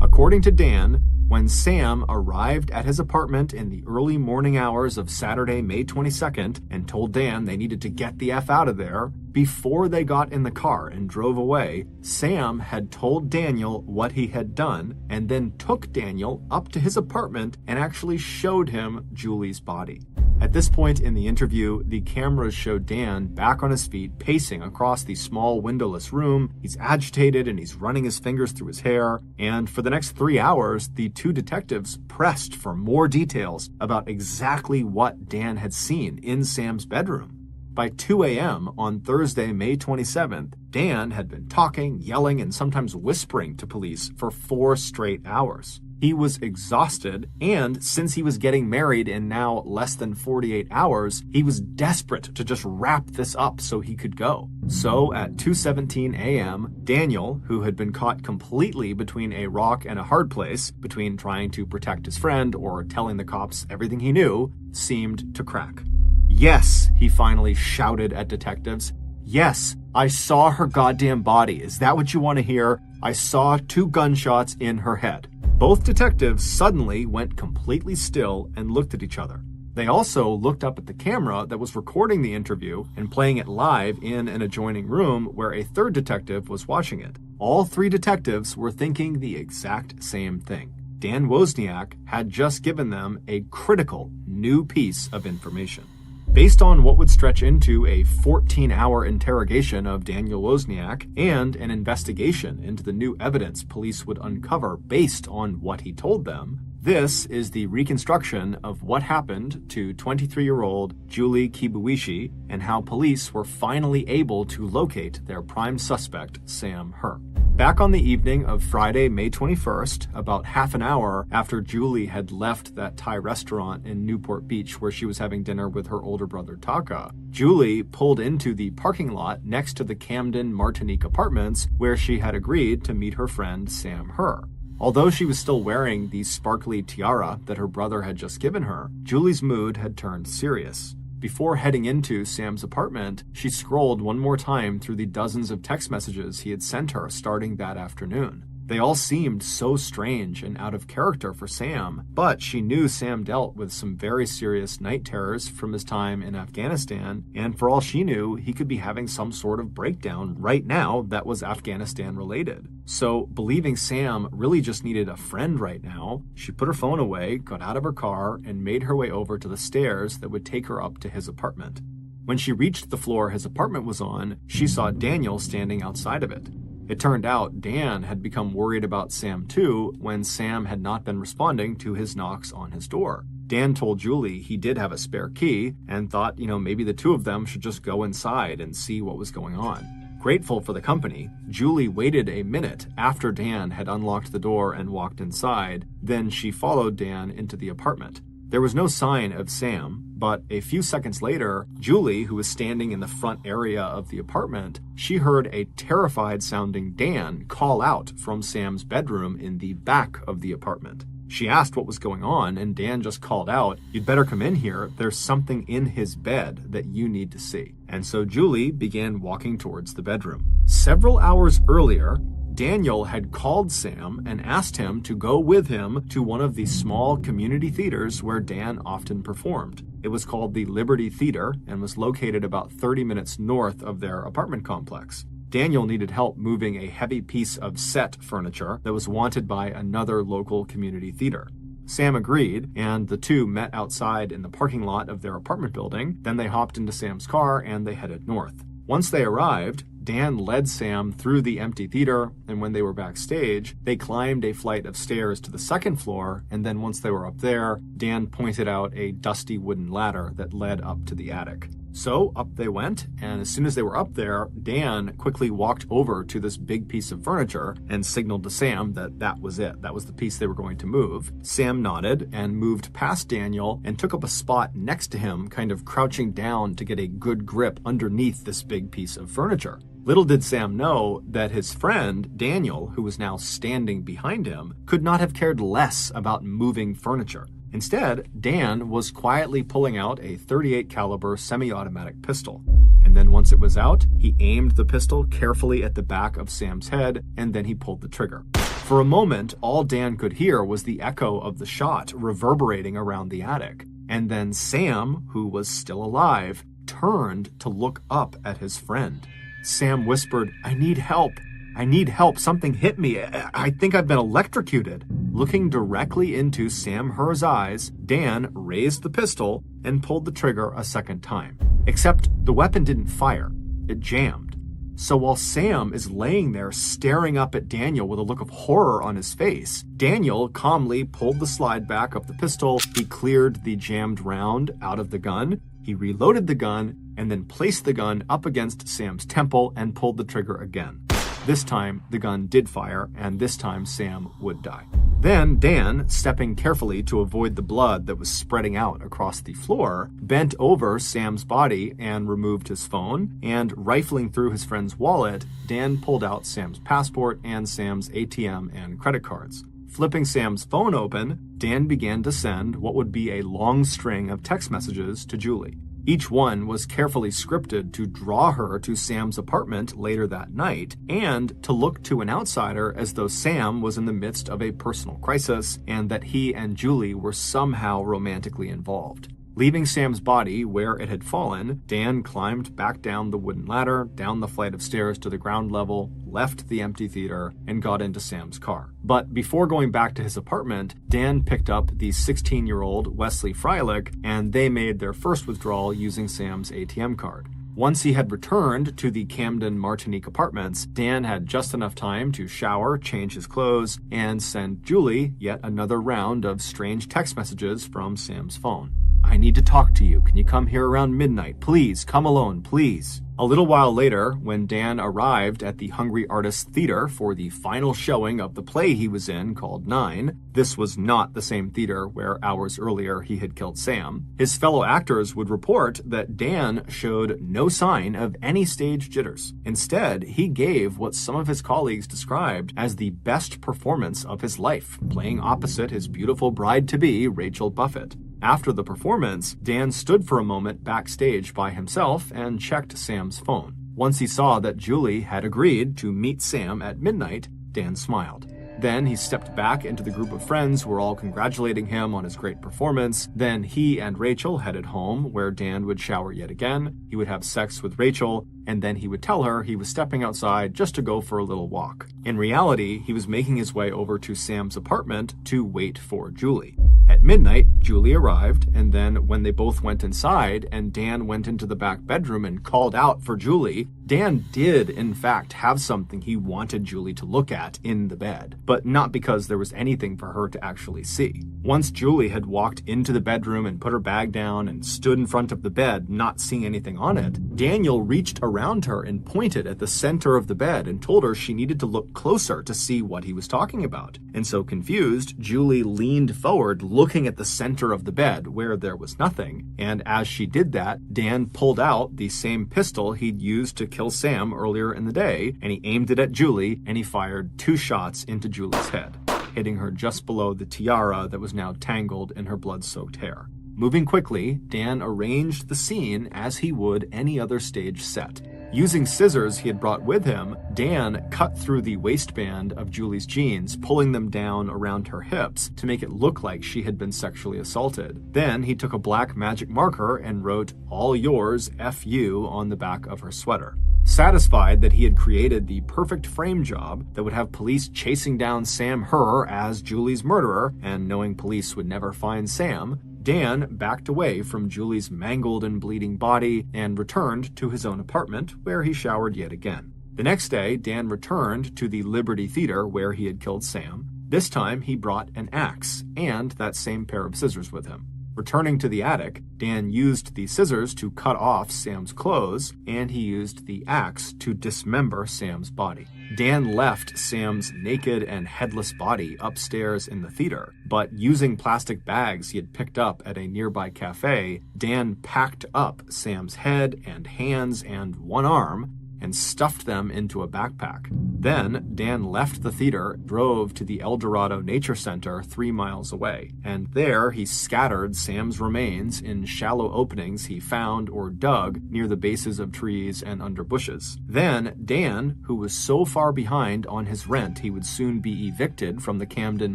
According to Dan, when Sam arrived at his apartment in the early morning hours of Saturday, May 22nd, and told Dan they needed to get the F out of there, before they got in the car and drove away, Sam had told Daniel what he had done and then took Daniel up to his apartment and actually showed him Julie's body. At this point in the interview, the cameras showed Dan back on his feet, pacing across the small windowless room. He's agitated and he's running his fingers through his hair. And for the next 3 hours, the two detectives pressed for more details about exactly what Dan had seen in Sam's bedroom. By 2 a.m. on Thursday, May 27th, Dan had been talking, yelling, and sometimes whispering to police for 4 straight hours. He was exhausted, and since he was getting married in now less than 48 hours, he was desperate to just wrap this up so he could go. So at 2:17 a.m., Daniel, who had been caught completely between a rock and a hard place, between trying to protect his friend or telling the cops everything he knew, seemed to crack. Yes, he finally shouted at detectives. Yes, I saw her goddamn body. Is that what you want to hear? I saw 2 gunshots in her head. Both detectives suddenly went completely still and looked at each other. They also looked up at the camera that was recording the interview and playing it live in an adjoining room where a third detective was watching it. All 3 detectives were thinking the exact same thing. Dan Wozniak had just given them a critical new piece of information. Based on what would stretch into a 14-hour interrogation of Daniel Wozniak and an investigation into the new evidence police would uncover based on what he told them, this is the reconstruction of what happened to 23-year-old Julie Kibuishi and how police were finally able to locate their prime suspect, Sam Her. Back on the evening of Friday, May 21st, about half an hour after Julie had left that Thai restaurant in Newport Beach where she was having dinner with her older brother Taka, Julie pulled into the parking lot next to the Camden Martinique apartments where she had agreed to meet her friend Sam Her. Although she was still wearing the sparkly tiara that her brother had just given her, Julie's mood had turned serious. Before heading into Sam's apartment, she scrolled one more time through the dozens of text messages he had sent her starting that afternoon. They all seemed so strange and out of character for Sam, but she knew Sam dealt with some very serious night terrors from his time in Afghanistan, and for all she knew, he could be having some sort of breakdown right now that was Afghanistan related. So, believing Sam really just needed a friend right now, she put her phone away, got out of her car, and made her way over to the stairs that would take her up to his apartment. When she reached the floor his apartment was on, she saw Daniel standing outside of it. It turned out Dan had become worried about Sam too when Sam had not been responding to his knocks on his door. Dan told Julie he did have a spare key and thought, maybe the two of them should just go inside and see what was going on. Grateful for the company, Julie waited a minute after Dan had unlocked the door and walked inside, then she followed Dan into the apartment. There was no sign of Sam, but a few seconds later, Julie, who was standing in the front area of the apartment, she heard a terrified-sounding Dan call out from Sam's bedroom in the back of the apartment. She asked what was going on, and Dan just called out, "You'd better come in here. There's something in his bed that you need to see." And so Julie began walking towards the bedroom. Several hours earlier, Daniel had called Sam and asked him to go with him to one of the small community theaters where Dan often performed. It was called the Liberty Theater and was located about 30 minutes north of their apartment complex. Daniel needed help moving a heavy piece of set furniture that was wanted by another local community theater. Sam agreed, and the two met outside in the parking lot of their apartment building. Then they hopped into Sam's car and they headed north. Once they arrived, Dan led Sam through the empty theater, and when they were backstage, they climbed a flight of stairs to the second floor, and then once they were up there, Dan pointed out a dusty wooden ladder that led up to the attic. So up they went, and as soon as they were up there, Dan quickly walked over to this big piece of furniture and signaled to Sam that that was it. That was the piece they were going to move. Sam nodded and moved past Daniel and took up a spot next to him, kind of crouching down to get a good grip underneath this big piece of furniture. Little did Sam know that his friend, Daniel, who was now standing behind him, could not have cared less about moving furniture. Instead, Dan was quietly pulling out a .38 caliber semi-automatic pistol. And then once it was out, he aimed the pistol carefully at the back of Sam's head, and then he pulled the trigger. For a moment, all Dan could hear was the echo of the shot reverberating around the attic. And then Sam, who was still alive, turned to look up at his friend. Sam whispered, "I need help. I need help. Something hit me. I think I've been electrocuted." Looking directly into Sam Herr's eyes, Dan raised the pistol and pulled the trigger a second time. Except the weapon didn't fire. It jammed. So while Sam is laying there staring up at Daniel with a look of horror on his face, Daniel calmly pulled the slide back of the pistol. He cleared the jammed round out of the gun. He reloaded the gun and then placed the gun up against Sam's temple and pulled the trigger again. This time, the gun did fire, and this time Sam would die. Then Dan, stepping carefully to avoid the blood that was spreading out across the floor, bent over Sam's body and removed his phone, and rifling through his friend's wallet, Dan pulled out Sam's passport and Sam's ATM and credit cards. Flipping Sam's phone open, Dan began to send what would be a long string of text messages to Julie. Each one was carefully scripted to draw her to Sam's apartment later that night and to look to an outsider as though Sam was in the midst of a personal crisis and that he and Julie were somehow romantically involved. Leaving Sam's body where it had fallen, Dan climbed back down the wooden ladder, down the flight of stairs to the ground level, left the empty theater, and got into Sam's car. But before going back to his apartment, Dan picked up the 16-year-old Wesley Freilich, and they made their first withdrawal using Sam's ATM card. Once he had returned to the Camden Martinique apartments, Dan had just enough time to shower, change his clothes, and send Julie yet another round of strange text messages from Sam's phone. "I need to talk to you. Can you come here around midnight? Please, come alone, please." A little while later, when Dan arrived at the Hungry Artists Theater for the final showing of the play he was in called 9, this was not the same theater where hours earlier he had killed Sam, his fellow actors would report that Dan showed no sign of any stage jitters. Instead, he gave what some of his colleagues described as the best performance of his life, playing opposite his beautiful bride-to-be, Rachel Buffett. After the performance, Dan stood for a moment backstage by himself and checked Sam's phone. Once he saw that Julie had agreed to meet Sam at midnight, Dan smiled. Then he stepped back into the group of friends who were all congratulating him on his great performance. Then he and Rachel headed home, where Dan would shower yet again. He would have sex with Rachel, and then he would tell her he was stepping outside just to go for a little walk. In reality, he was making his way over to Sam's apartment to wait for Julie. At midnight, Julie arrived, and then when they both went inside and Dan went into the back bedroom and called out for Julie, Dan did, in fact, have something he wanted Julie to look at in the bed, but not because there was anything for her to actually see. Once Julie had walked into the bedroom and put her bag down and stood in front of the bed, not seeing anything on it, Daniel reached around her and pointed at the center of the bed and told her she needed to look closer to see what he was talking about. And so confused, Julie leaned forward, looking at the center of the bed where there was nothing. And as she did that, Dan pulled out the same pistol he'd used to kill Sam earlier in the day, and he aimed it at Julie, and he fired 2 shots into Julie's head, hitting her just below the tiara that was now tangled in her blood-soaked hair. Moving quickly, Dan arranged the scene as he would any other stage set. Using scissors he had brought with him, Dan cut through the waistband of Julie's jeans, pulling them down around her hips to make it look like she had been sexually assaulted. Then he took a black magic marker and wrote, "All yours, F.U." on the back of her sweater. Satisfied that he had created the perfect frame job that would have police chasing down Sam Herr as Julie's murderer, and knowing police would never find Sam, Dan backed away from Julie's mangled and bleeding body and returned to his own apartment, where he showered yet again. The next day, Dan returned to the Liberty Theater where he had killed Sam. This time, he brought an axe and that same pair of scissors with him. Returning to the attic, Dan used the scissors to cut off Sam's clothes, and he used the axe to dismember Sam's body. Dan left Sam's naked and headless body upstairs in the theater, but using plastic bags he had picked up at a nearby cafe, Dan packed up Sam's head and hands and one arm and stuffed them into a backpack. Then, Dan left the theater, drove to the El Dorado Nature Center 3 miles away, and there he scattered Sam's remains in shallow openings he found or dug near the bases of trees and under bushes. Then, Dan, who was so far behind on his rent he would soon be evicted from the Camden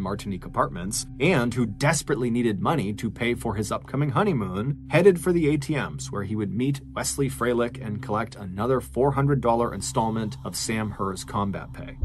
Martinique apartments, and who desperately needed money to pay for his upcoming honeymoon, headed for the ATMs where he would meet Wesley Freilich and collect another $400 installment of Sam Herr's combat pay.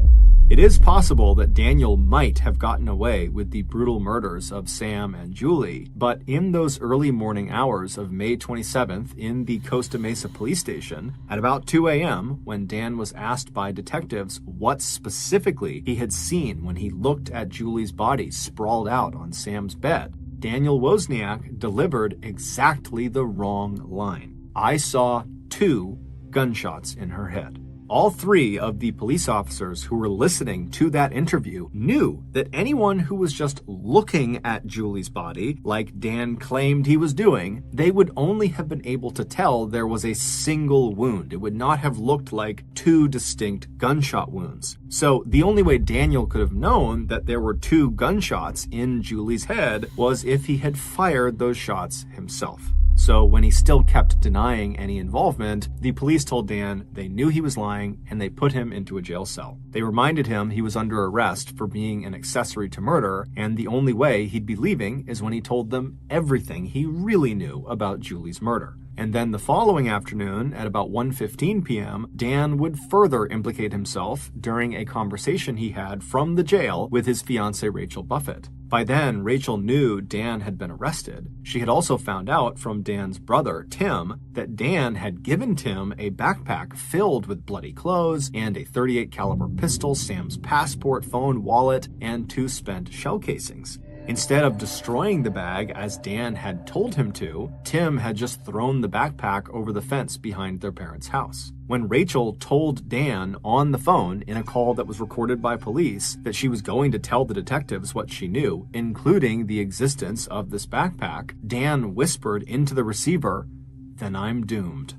It is possible that Daniel might have gotten away with the brutal murders of Sam and Julie, but in those early morning hours of May 27th in the Costa Mesa police station, at about 2 a.m., when Dan was asked by detectives what specifically he had seen when he looked at Julie's body sprawled out on Sam's bed, Daniel Wozniak delivered exactly the wrong line. "I saw 2 gunshots in her head." All 3 of the police officers who were listening to that interview knew that anyone who was just looking at Julie's body, like Dan claimed he was doing, they would only have been able to tell there was a single wound. It would not have looked like 2 distinct gunshot wounds. So the only way Daniel could have known that there were 2 gunshots in Julie's head was if he had fired those shots himself. So when he still kept denying any involvement, the police told Dan they knew he was lying and they put him into a jail cell. They reminded him he was under arrest for being an accessory to murder, and the only way he'd be leaving is when he told them everything he really knew about Julie's murder. And then the following afternoon, at about 1:15 p.m., Dan would further implicate himself during a conversation he had from the jail with his fiancée Rachel Buffett. By then, Rachel knew Dan had been arrested. She had also found out from Dan's brother, Tim, that Dan had given Tim a backpack filled with bloody clothes and a .38 caliber pistol, Sam's passport, phone, wallet, and 2 spent shell casings. Instead of destroying the bag as Dan had told him to, Tim had just thrown the backpack over the fence behind their parents' house. When Rachel told Dan on the phone in a call that was recorded by police that she was going to tell the detectives what she knew, including the existence of this backpack, Dan whispered into the receiver, "Then I'm doomed."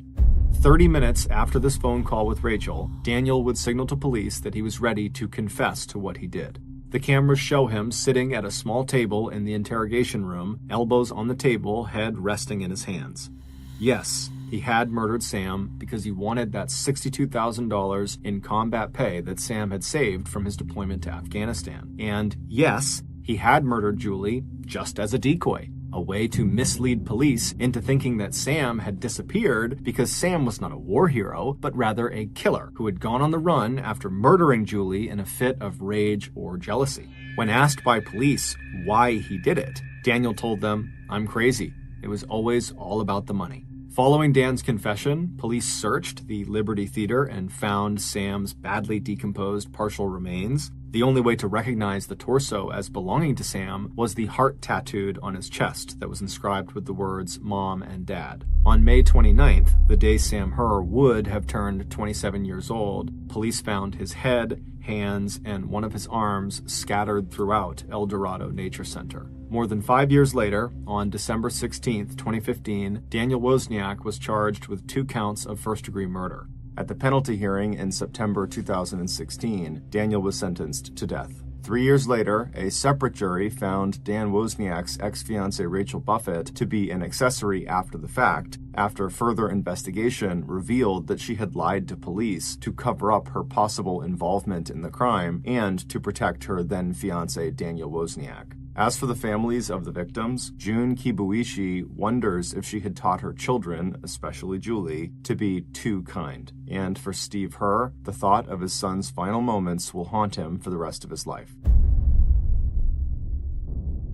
30 minutes after this phone call with Rachel, Daniel would signal to police that he was ready to confess to what he did. The cameras show him sitting at a small table in the interrogation room, elbows on the table, head resting in his hands. Yes, he had murdered Sam because he wanted that $62,000 in combat pay that Sam had saved from his deployment to Afghanistan. And yes, he had murdered Julie just as a decoy, a way to mislead police into thinking that Sam had disappeared because Sam was not a war hero, but rather a killer who had gone on the run after murdering Julie in a fit of rage or jealousy. When asked by police why he did it, Daniel told them, "I'm crazy. It was always all about the money." Following Dan's confession, police searched the Liberty Theater and found Sam's badly decomposed partial remains. The only way to recognize the torso as belonging to Sam was the heart tattooed on his chest that was inscribed with the words Mom and Dad. On May 29th, the day Sam Herr would have turned 27 years old, police found his head, hands, and one of his arms scattered throughout El Dorado Nature Center. More than 5 years later, on December 16th, 2015, Daniel Wozniak was charged with 2 counts of first-degree murder. At the penalty hearing in September 2016, Daniel was sentenced to death. 3 years later, a separate jury found Dan Wozniak's ex-fiancée Rachel Buffett to be an accessory after the fact, after further investigation revealed that she had lied to police to cover up her possible involvement in the crime and to protect her then-fiancé Daniel Wozniak. As for the families of the victims, June Kibuishi wonders if she had taught her children, especially Julie, to be too kind. And for Steve Herr, the thought of his son's final moments will haunt him for the rest of his life.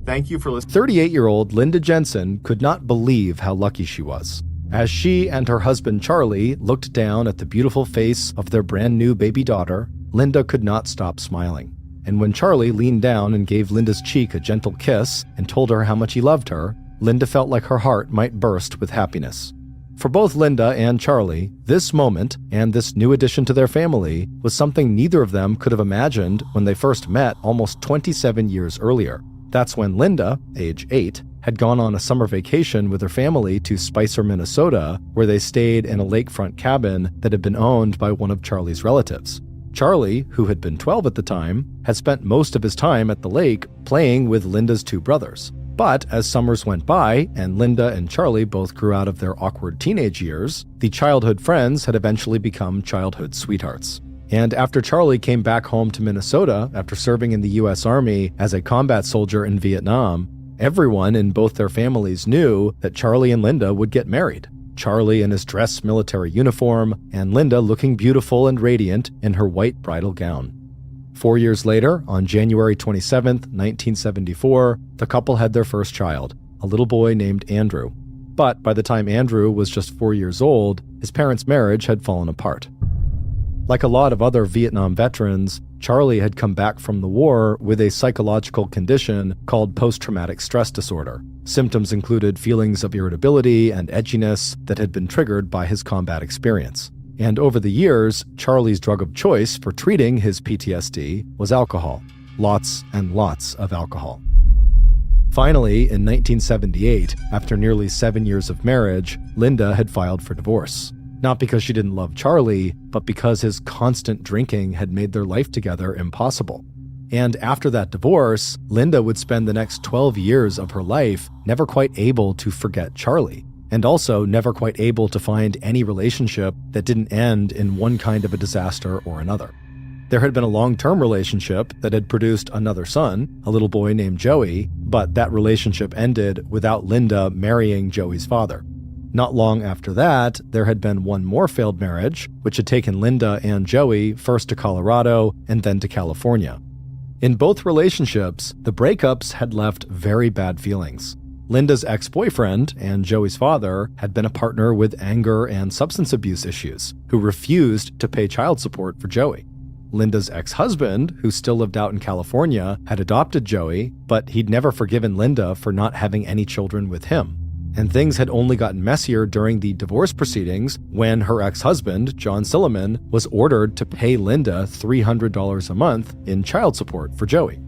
Thank you for listening. 38-year-old Linda Jensen could not believe how lucky she was. As she and her husband Charlie looked down at the beautiful face of their brand new baby daughter, Linda could not stop smiling. And when Charlie leaned down and gave Linda's cheek a gentle kiss and told her how much he loved her, Linda felt like her heart might burst with happiness. For both Linda and Charlie, this moment and this new addition to their family was something neither of them could have imagined when they first met almost 27 years earlier. That's when Linda, age 8, had gone on a summer vacation with her family to Spicer, Minnesota, where they stayed in a lakefront cabin that had been owned by one of Charlie's relatives. Charlie, who had been 12 at the time, had spent most of his time at the lake playing with Linda's 2 brothers. But as summers went by and Linda and Charlie both grew out of their awkward teenage years, the childhood friends had eventually become childhood sweethearts. And after Charlie came back home to Minnesota after serving in the U.S. Army as a combat soldier in Vietnam, everyone in both their families knew that Charlie and Linda would get married. Charlie in his dress military uniform, and Linda looking beautiful and radiant in her white bridal gown. 4 years later, on January 27, 1974, the couple had their first child, a little boy named Andrew. But by the time Andrew was just 4 years old, his parents' marriage had fallen apart. Like a lot of other Vietnam veterans, Charlie had come back from the war with a psychological condition called post-traumatic stress disorder. Symptoms included feelings of irritability and edginess that had been triggered by his combat experience. And over the years, Charlie's drug of choice for treating his PTSD was alcohol. Lots and lots of alcohol. Finally, in 1978, after nearly 7 years of marriage, Linda had filed for divorce. Not because she didn't love Charlie, but because his constant drinking had made their life together impossible. And after that divorce, Linda would spend the next 12 years of her life never quite able to forget Charlie, and also never quite able to find any relationship that didn't end in one kind of a disaster or another. There had been a long-term relationship that had produced another son, a little boy named Joey, but that relationship ended without Linda marrying Joey's father. Not long after that, there had been one more failed marriage, which had taken Linda and Joey first to Colorado and then to California. In both relationships, the breakups had left very bad feelings. Linda's ex-boyfriend and Joey's father had been a partner with anger and substance abuse issues, who refused to pay child support for Joey. Linda's ex-husband, who still lived out in California, had adopted Joey, but he'd never forgiven Linda for not having any children with him. And things had only gotten messier during the divorce proceedings when her ex-husband, John Silliman, was ordered to pay Linda $300 a month in child support for Joey.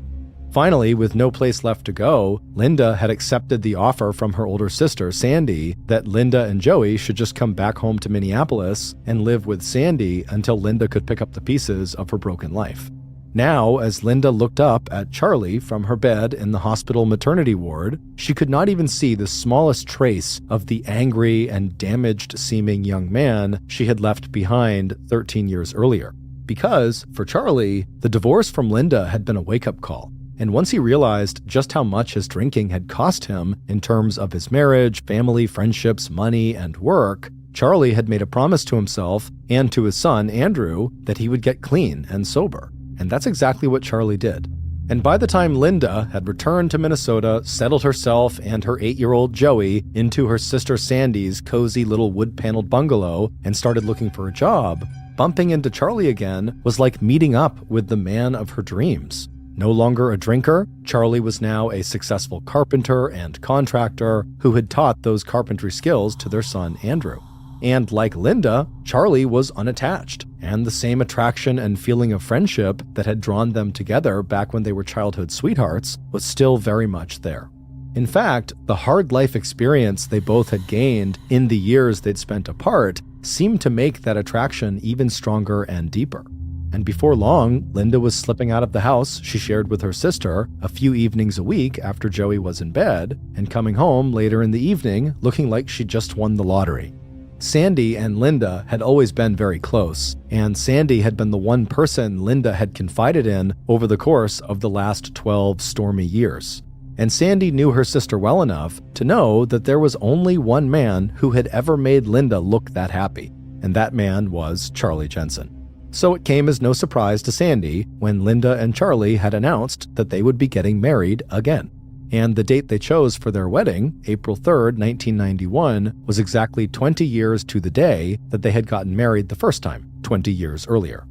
Finally, with no place left to go, Linda had accepted the offer from her older sister, Sandy, that Linda and Joey should just come back home to Minneapolis and live with Sandy until Linda could pick up the pieces of her broken life. Now, as Linda looked up at Charlie from her bed in the hospital maternity ward, she could not even see the smallest trace of the angry and damaged-seeming young man she had left behind 13 years earlier. Because, for Charlie, the divorce from Linda had been a wake-up call. And once he realized just how much his drinking had cost him in terms of his marriage, family, friendships, money, and work, Charlie had made a promise to himself and to his son, Andrew, that he would get clean and sober. And that's exactly what Charlie did. And by the time Linda had returned to Minnesota, settled herself and her 8-year-old Joey into her sister Sandy's cozy little wood-paneled bungalow and started looking for a job, bumping into Charlie again was like meeting up with the man of her dreams. No longer a drinker, Charlie was now a successful carpenter and contractor who had taught those carpentry skills to their son Andrew. And like Linda, Charlie was unattached, and the same attraction and feeling of friendship that had drawn them together back when they were childhood sweethearts was still very much there. In fact, the hard life experience they both had gained in the years they'd spent apart seemed to make that attraction even stronger and deeper. And before long, Linda was slipping out of the house she shared with her sister a few evenings a week after Joey was in bed, and coming home later in the evening looking like she just won the lottery. Sandy and Linda had always been very close, and Sandy had been the one person Linda had confided in over the course of the last 12 stormy years. And Sandy knew her sister well enough to know that there was only one man who had ever made Linda look that happy, and that man was Charlie Jensen. So it came as no surprise to Sandy when Linda and Charlie had announced that they would be getting married again. And the date they chose for their wedding, April 3rd, 1991, was exactly 20 years to the day that they had gotten married the first time, 20 years earlier.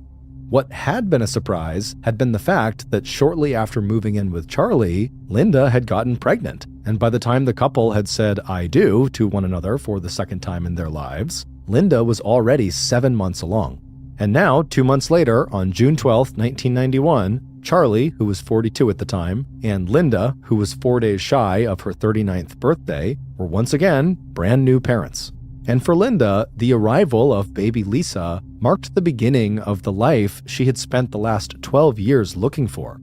What had been a surprise had been the fact that shortly after moving in with Charlie, Linda had gotten pregnant, and by the time the couple had said "I do" to one another for the second time in their lives, Linda was already 7 months along. And now, 2 months later, on June 12, 1991, Charlie, who was 42 at the time, and Linda, who was 4 days shy of her 39th birthday, were once again brand new parents. And for Linda, the arrival of baby Lisa marked the beginning of the life she had spent the last 12 years looking for.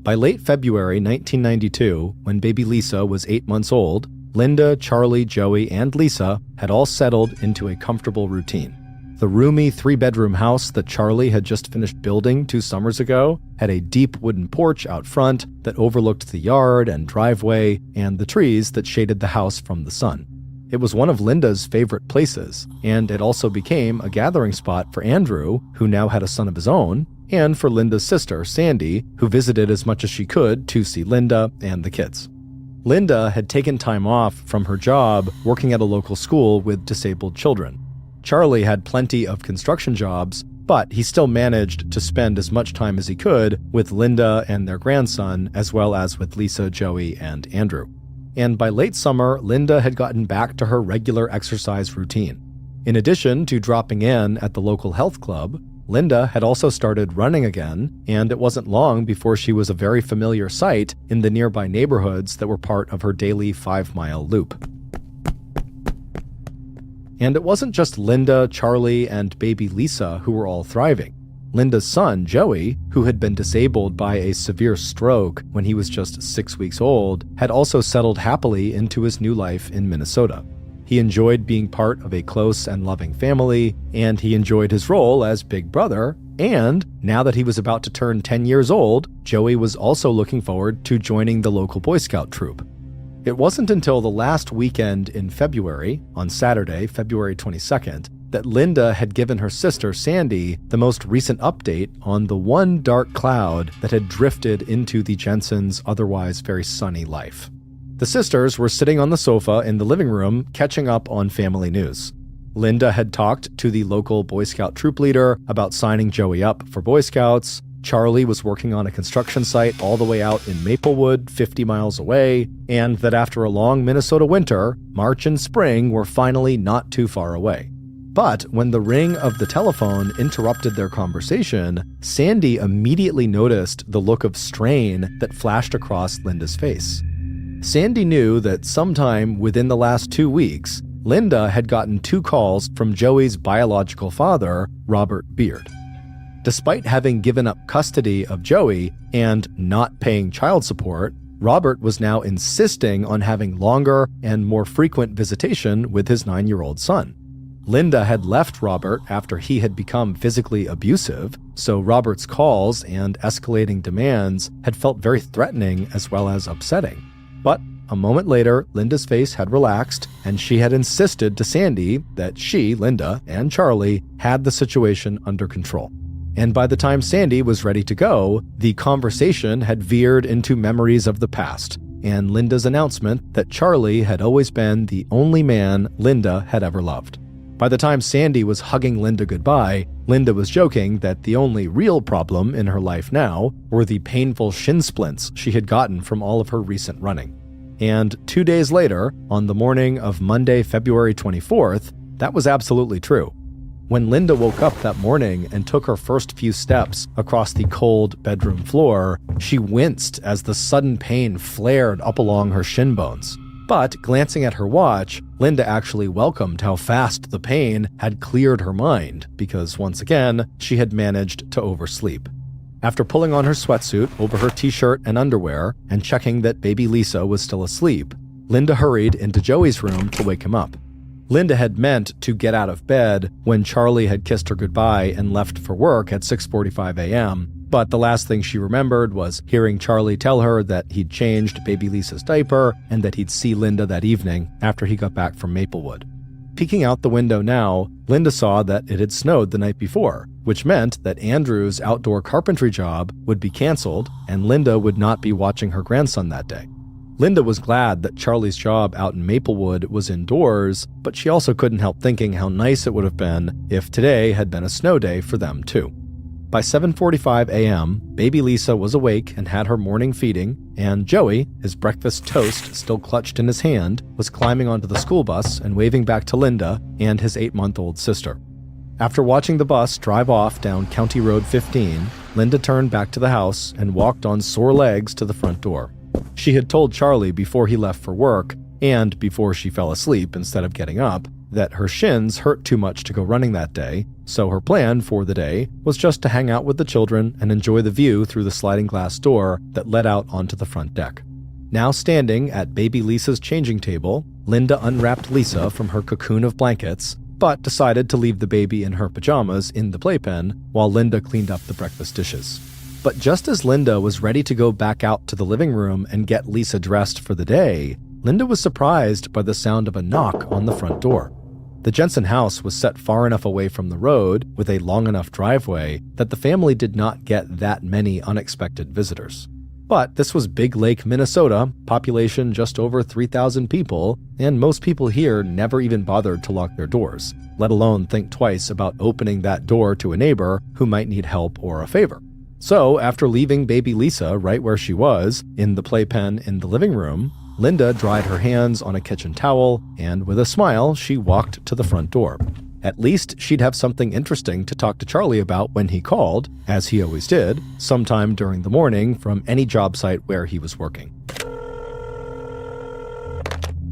By late February 1992, when baby Lisa was 8 months old, Linda, Charlie, Joey, and Lisa had all settled into a comfortable routine. The roomy 3-bedroom house that Charlie had just finished building 2 summers ago had a deep wooden porch out front that overlooked the yard and driveway and the trees that shaded the house from the sun. It was one of Linda's favorite places, and it also became a gathering spot for Andrew, who now had a son of his own, and for Linda's sister, Sandy, who visited as much as she could to see Linda and the kids. Linda had taken time off from her job working at a local school with disabled children. Charlie had plenty of construction jobs, but he still managed to spend as much time as he could with Linda and their grandson, as well as with Lisa, Joey, and Andrew. And by late summer, Linda had gotten back to her regular exercise routine. In addition to dropping in at the local health club, Linda had also started running again, and it wasn't long before she was a very familiar sight in the nearby neighborhoods that were part of her daily 5-mile loop. And it wasn't just Linda, Charlie, and baby Lisa who were all thriving. Linda's son, Joey, who had been disabled by a severe stroke when he was just 6 weeks old, had also settled happily into his new life in Minnesota. He enjoyed being part of a close and loving family, and he enjoyed his role as big brother, and now that he was about to turn 10 years old, Joey was also looking forward to joining the local Boy Scout troop. It wasn't until the last weekend in February, on Saturday, February 22nd, that Linda had given her sister, Sandy, the most recent update on the one dark cloud that had drifted into the Jensens' otherwise very sunny life. The sisters were sitting on the sofa in the living room, catching up on family news. Linda had talked to the local Boy Scout troop leader about signing Joey up for Boy Scouts. Charlie was working on a construction site all the way out in Maplewood, 50 miles away, and that after a long Minnesota winter, March and spring were finally not too far away. But when the ring of the telephone interrupted their conversation, Sandy immediately noticed the look of strain that flashed across Linda's face. Sandy knew that sometime within the last 2 weeks, Linda had gotten 2 calls from Joey's biological father, Robert Beard. Despite having given up custody of Joey and not paying child support, Robert was now insisting on having longer and more frequent visitation with his 9-year-old son. Linda had left Robert after he had become physically abusive, so Robert's calls and escalating demands had felt very threatening as well as upsetting. But a moment later, Linda's face had relaxed, and she had insisted to Sandy that she, Linda, and Charlie had the situation under control. And by the time Sandy was ready to go, the conversation had veered into memories of the past, and Linda's announcement that Charlie had always been the only man Linda had ever loved. By the time Sandy was hugging Linda goodbye, Linda was joking that the only real problem in her life now were the painful shin splints she had gotten from all of her recent running. And 2 days later, on the morning of Monday, February 24th, that was absolutely true. When Linda woke up that morning and took her first few steps across the cold bedroom floor, she winced as the sudden pain flared up along her shin bones. But glancing at her watch, Linda actually welcomed how fast the pain had cleared her mind, because once again, she had managed to oversleep. After pulling on her sweatsuit over her t-shirt and underwear and checking that baby Lisa was still asleep, Linda hurried into Joey's room to wake him up. Linda had meant to get out of bed when Charlie had kissed her goodbye and left for work at 6:45 a.m., but the last thing she remembered was hearing Charlie tell her that he'd changed baby Lisa's diaper and that he'd see Linda that evening after he got back from Maplewood. Peeking out the window now, Linda saw that it had snowed the night before, which meant that Andrew's outdoor carpentry job would be canceled and Linda would not be watching her grandson that day. Linda was glad that Charlie's job out in Maplewood was indoors, but she also couldn't help thinking how nice it would have been if today had been a snow day for them too. By 7:45 a.m., baby Lisa was awake and had her morning feeding, and Joey, his breakfast toast still clutched in his hand, was climbing onto the school bus and waving back to Linda and his 8-month-old sister. After watching the bus drive off down County Road 15, Linda turned back to the house and walked on sore legs to the front door. She had told Charlie before he left for work, and before she fell asleep instead of getting up, that her shins hurt too much to go running that day, so her plan for the day was just to hang out with the children and enjoy the view through the sliding glass door that led out onto the front deck. Now standing at baby Lisa's changing table, Linda unwrapped Lisa from her cocoon of blankets, but decided to leave the baby in her pajamas in the playpen while Linda cleaned up the breakfast dishes. But just as Linda was ready to go back out to the living room and get Lisa dressed for the day, Linda was surprised by the sound of a knock on the front door. The Jensen house was set far enough away from the road with a long enough driveway that the family did not get that many unexpected visitors. But this was Big Lake, Minnesota, population just over 3,000 people, and most people here never even bothered to lock their doors, let alone think twice about opening that door to a neighbor who might need help or a favor. So, after leaving baby Lisa right where she was, in the playpen in the living room, Linda dried her hands on a kitchen towel, and with a smile, she walked to the front door. At least she'd have something interesting to talk to Charlie about when he called, as he always did, sometime during the morning from any job site where he was working.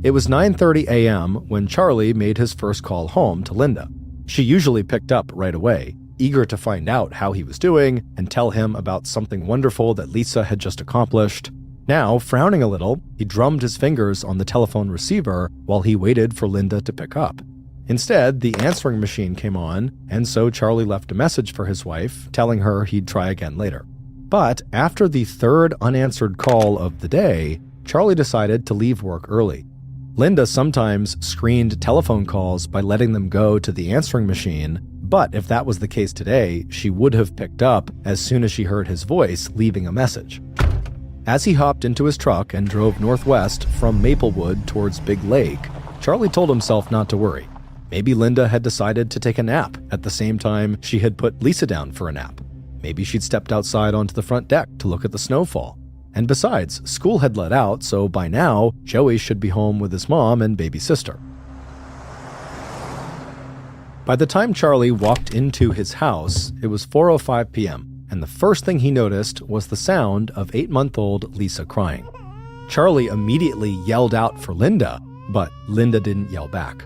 It was 9:30 a.m. when Charlie made his first call home to Linda. She usually picked up right away, eager to find out how he was doing and tell him about something wonderful that Lisa had just accomplished. Now, frowning a little, he drummed his fingers on the telephone receiver while he waited for Linda to pick up. Instead, the answering machine came on, and so Charlie left a message for his wife, telling her he'd try again later. But after the third unanswered call of the day, Charlie decided to leave work early. Linda sometimes screened telephone calls by letting them go to the answering machine, but if that was the case today, she would have picked up as soon as she heard his voice leaving a message. As he hopped into his truck and drove northwest from Maplewood towards Big Lake, Charlie told himself not to worry. Maybe Linda had decided to take a nap at the same time she had put Lisa down for a nap. Maybe she'd stepped outside onto the front deck to look at the snowfall. And besides, school had let out, so by now, Joey should be home with his mom and baby sister. By the time Charlie walked into his house, it was 4:05 p.m., and the first thing he noticed was the sound of 8-month-old Lisa crying. Charlie immediately yelled out for Linda, but Linda didn't yell back.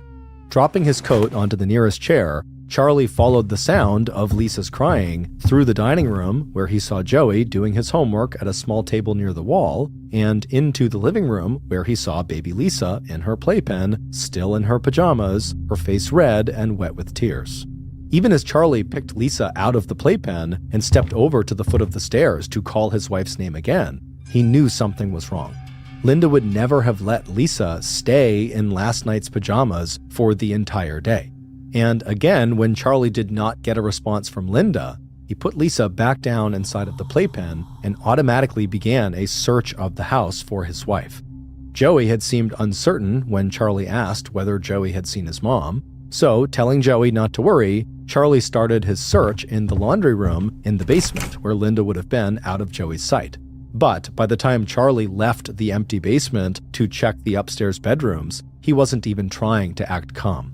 Dropping his coat onto the nearest chair, Charlie followed the sound of Lisa's crying through the dining room, where he saw Joey doing his homework at a small table near the wall, and into the living room, where he saw baby Lisa in her playpen, still in her pajamas, her face red and wet with tears. Even as Charlie picked Lisa out of the playpen and stepped over to the foot of the stairs to call his wife's name again, he knew something was wrong. Linda would never have let Lisa stay in last night's pajamas for the entire day. And again, when Charlie did not get a response from Linda, he put Lisa back down inside of the playpen and automatically began a search of the house for his wife. Joey had seemed uncertain when Charlie asked whether Joey had seen his mom, so telling Joey not to worry, Charlie started his search in the laundry room in the basement where Linda would have been out of Joey's sight. But by the time Charlie left the empty basement to check the upstairs bedrooms, he wasn't even trying to act calm.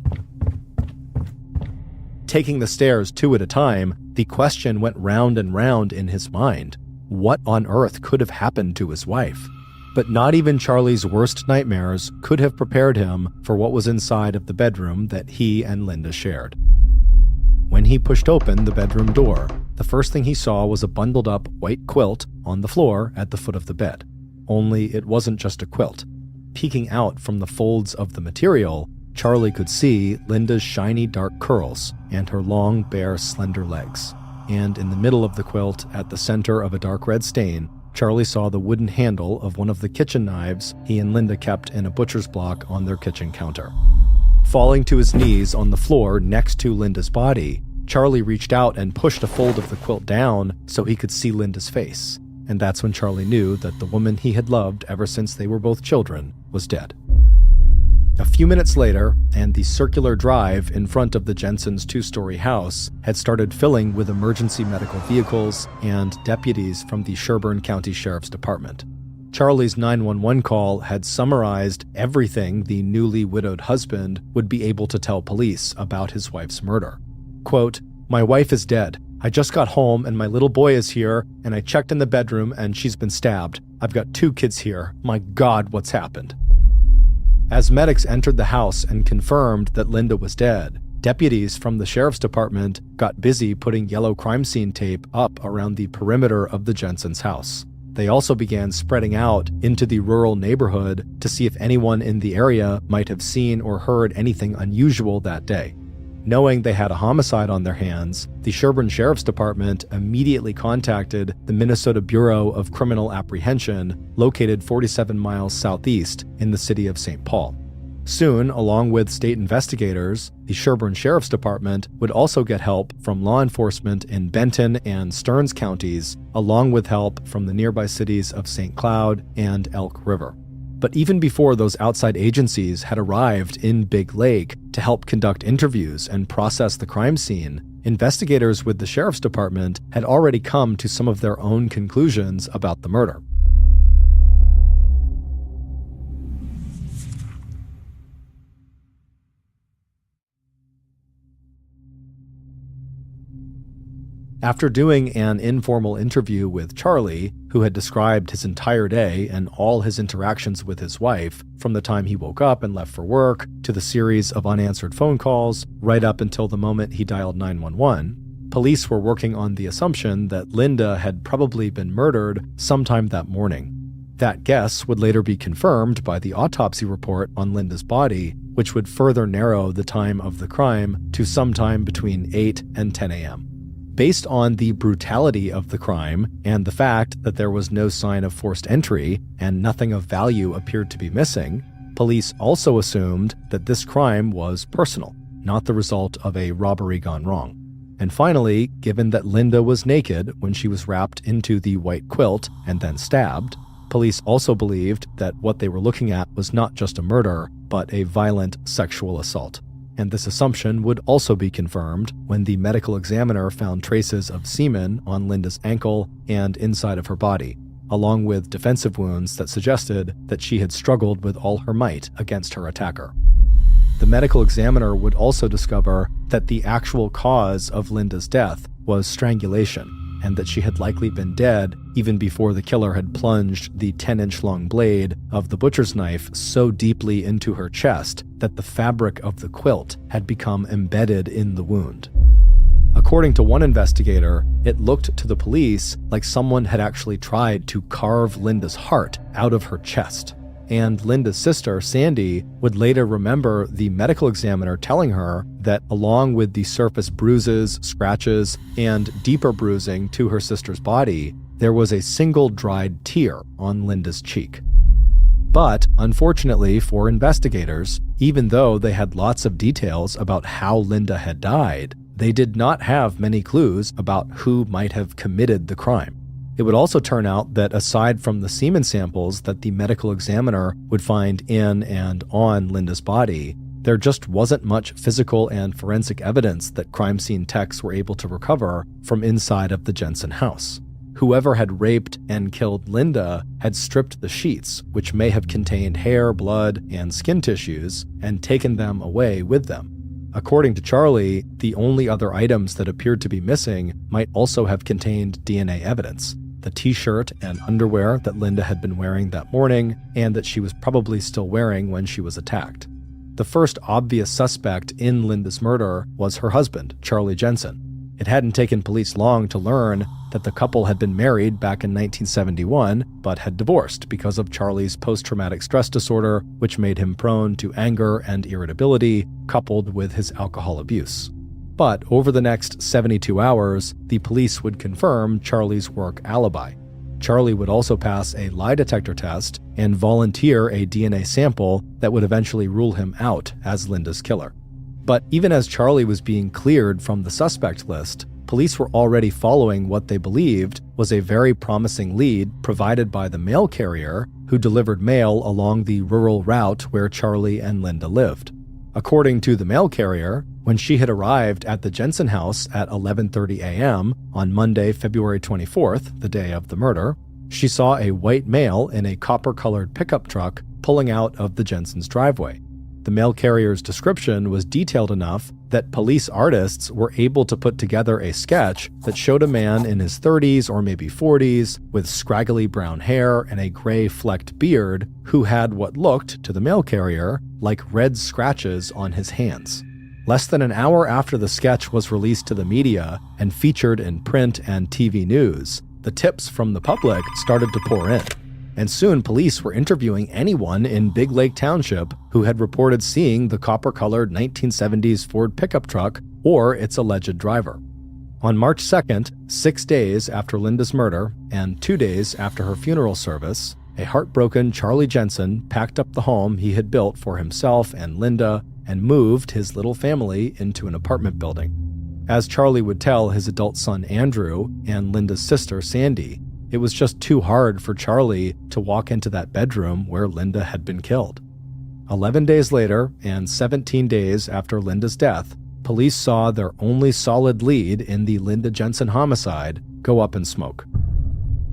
Taking the stairs two at a time, the question went round and round in his mind. What on earth could have happened to his wife? But not even Charlie's worst nightmares could have prepared him for what was inside of the bedroom that he and Linda shared. When he pushed open the bedroom door, the first thing he saw was a bundled up white quilt on the floor at the foot of the bed. Only it wasn't just a quilt. Peeking out from the folds of the material, Charlie could see Linda's shiny dark curls and her long, bare, slender legs. And in the middle of the quilt, at the center of a dark red stain, Charlie saw the wooden handle of one of the kitchen knives he and Linda kept in a butcher's block on their kitchen counter. Falling to his knees on the floor next to Linda's body, Charlie reached out and pushed a fold of the quilt down so he could see Linda's face. And that's when Charlie knew that the woman he had loved ever since they were both children was dead. A few minutes later, and the circular drive in front of the Jensens' two-story house had started filling with emergency medical vehicles and deputies from the Sherburne County Sheriff's Department. Charlie's 911 call had summarized everything the newly widowed husband would be able to tell police about his wife's murder. Quote, "My wife is dead. I just got home and my little boy is here, and I checked in the bedroom and she's been stabbed. I've got 2 kids here. My God, what's happened?" As medics entered the house and confirmed that Linda was dead, deputies from the sheriff's department got busy putting yellow crime scene tape up around the perimeter of the Jensens' house. They also began spreading out into the rural neighborhood to see if anyone in the area might have seen or heard anything unusual that day. Knowing they had a homicide on their hands, the Sherburne Sheriff's Department immediately contacted the Minnesota Bureau of Criminal Apprehension, located 47 miles southeast in the city of St. Paul. Soon, along with state investigators, the Sherburne Sheriff's Department would also get help from law enforcement in Benton and Stearns counties, along with help from the nearby cities of St. Cloud and Elk River. But even before those outside agencies had arrived in Big Lake to help conduct interviews and process the crime scene, investigators with the sheriff's department had already come to some of their own conclusions about the murder. After doing an informal interview with Charlie, who had described his entire day and all his interactions with his wife, from the time he woke up and left for work, to the series of unanswered phone calls, right up until the moment he dialed 911, police were working on the assumption that Linda had probably been murdered sometime that morning. That guess would later be confirmed by the autopsy report on Linda's body, which would further narrow the time of the crime to sometime between 8 and 10 a.m. Based on the brutality of the crime and the fact that there was no sign of forced entry and nothing of value appeared to be missing, police also assumed that this crime was personal, not the result of a robbery gone wrong. And finally, given that Linda was naked when she was wrapped into the white quilt and then stabbed, police also believed that what they were looking at was not just a murder, but a violent sexual assault. And this assumption would also be confirmed when the medical examiner found traces of semen on Linda's ankle and inside of her body, along with defensive wounds that suggested that she had struggled with all her might against her attacker. The medical examiner would also discover that the actual cause of Linda's death was strangulation, and that she had likely been dead even before the killer had plunged the 10-inch long blade of the butcher's knife so deeply into her chest that the fabric of the quilt had become embedded in the wound. According to one investigator, it looked to the police like someone had actually tried to carve Linda's heart out of her chest. And Linda's sister, Sandy, would later remember the medical examiner telling her that along with the surface bruises, scratches, and deeper bruising to her sister's body, there was a single dried tear on Linda's cheek. But, unfortunately for investigators, even though they had lots of details about how Linda had died, they did not have many clues about who might have committed the crime. It would also turn out that aside from the semen samples that the medical examiner would find in and on Linda's body, there just wasn't much physical and forensic evidence that crime scene techs were able to recover from inside of the Jensen house. Whoever had raped and killed Linda had stripped the sheets, which may have contained hair, blood, and skin tissues, and taken them away with them. According to Charlie, the only other items that appeared to be missing might also have contained DNA evidence. The t-shirt and underwear that Linda had been wearing that morning, and that she was probably still wearing when she was attacked. The first obvious suspect in Linda's murder was her husband, Charlie Jensen. It hadn't taken police long to learn that the couple had been married back in 1971, but had divorced because of Charlie's post-traumatic stress disorder, which made him prone to anger and irritability, coupled with his alcohol abuse. But over the next 72 hours, the police would confirm Charlie's work alibi. Charlie would also pass a lie detector test and volunteer a DNA sample that would eventually rule him out as Linda's killer. But even as Charlie was being cleared from the suspect list, police were already following what they believed was a very promising lead provided by the mail carrier who delivered mail along the rural route where Charlie and Linda lived. According to the mail carrier, when she had arrived at the Jensen house at 11:30 a.m. on Monday, February 24th, the day of the murder, she saw a white male in a copper-colored pickup truck pulling out of the Jensen's driveway. The mail carrier's description was detailed enough that police artists were able to put together a sketch that showed a man in his 30s or maybe 40s with scraggly brown hair and a gray flecked beard who had what looked, to the mail carrier, like red scratches on his hands. Less than an hour after the sketch was released to the media and featured in print and TV news, the tips from the public started to pour in. And soon police were interviewing anyone in Big Lake Township who had reported seeing the copper-colored 1970s Ford pickup truck or its alleged driver. On March 2nd, 6 days after Linda's murder and 2 days after her funeral service, a heartbroken Charlie Jensen packed up the home he had built for himself and Linda and moved his little family into an apartment building. As Charlie would tell his adult son Andrew and Linda's sister Sandy, it was just too hard for Charlie to walk into that bedroom where Linda had been killed. 11 days later, and 17 days after Linda's death, police saw their only solid lead in the Linda Jensen homicide go up in smoke.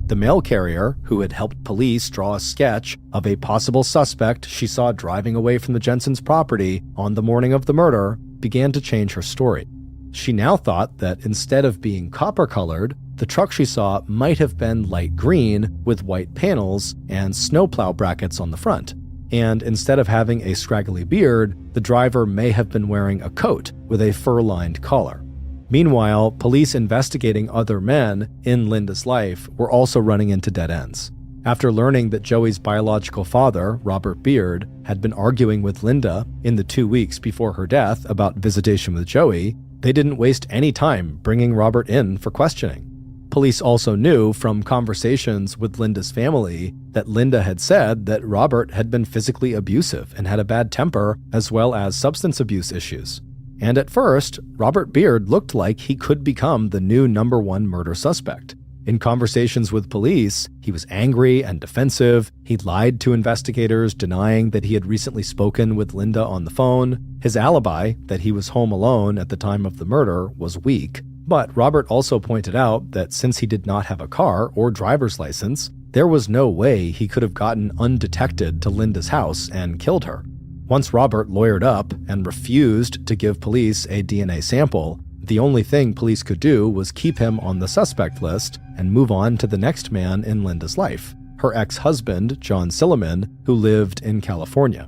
The mail carrier, who had helped police draw a sketch of a possible suspect she saw driving away from the Jensen's property on the morning of the murder, began to change her story. She now thought that instead of being copper-colored, the truck she saw might have been light green with white panels and snowplow brackets on the front. And instead of having a scraggly beard, the driver may have been wearing a coat with a fur-lined collar. Meanwhile, police investigating other men in Linda's life were also running into dead ends. After learning that Joey's biological father, Robert Beard, had been arguing with Linda in the 2 weeks before her death about visitation with Joey, they didn't waste any time bringing Robert in for questioning. Police also knew from conversations with Linda's family that Linda had said that Robert had been physically abusive and had a bad temper as well as substance abuse issues. And at first, Robert Beard looked like he could become the new #1 murder suspect. In conversations with police, he was angry and defensive. He lied to investigators, denying that he had recently spoken with Linda on the phone. His alibi, that he was home alone at the time of the murder, was weak. But Robert also pointed out that since he did not have a car or driver's license, there was no way he could have gotten undetected to Linda's house and killed her. Once Robert lawyered up and refused to give police a DNA sample, the only thing police could do was keep him on the suspect list and move on to the next man in Linda's life, her ex-husband, John Silliman, who lived in California.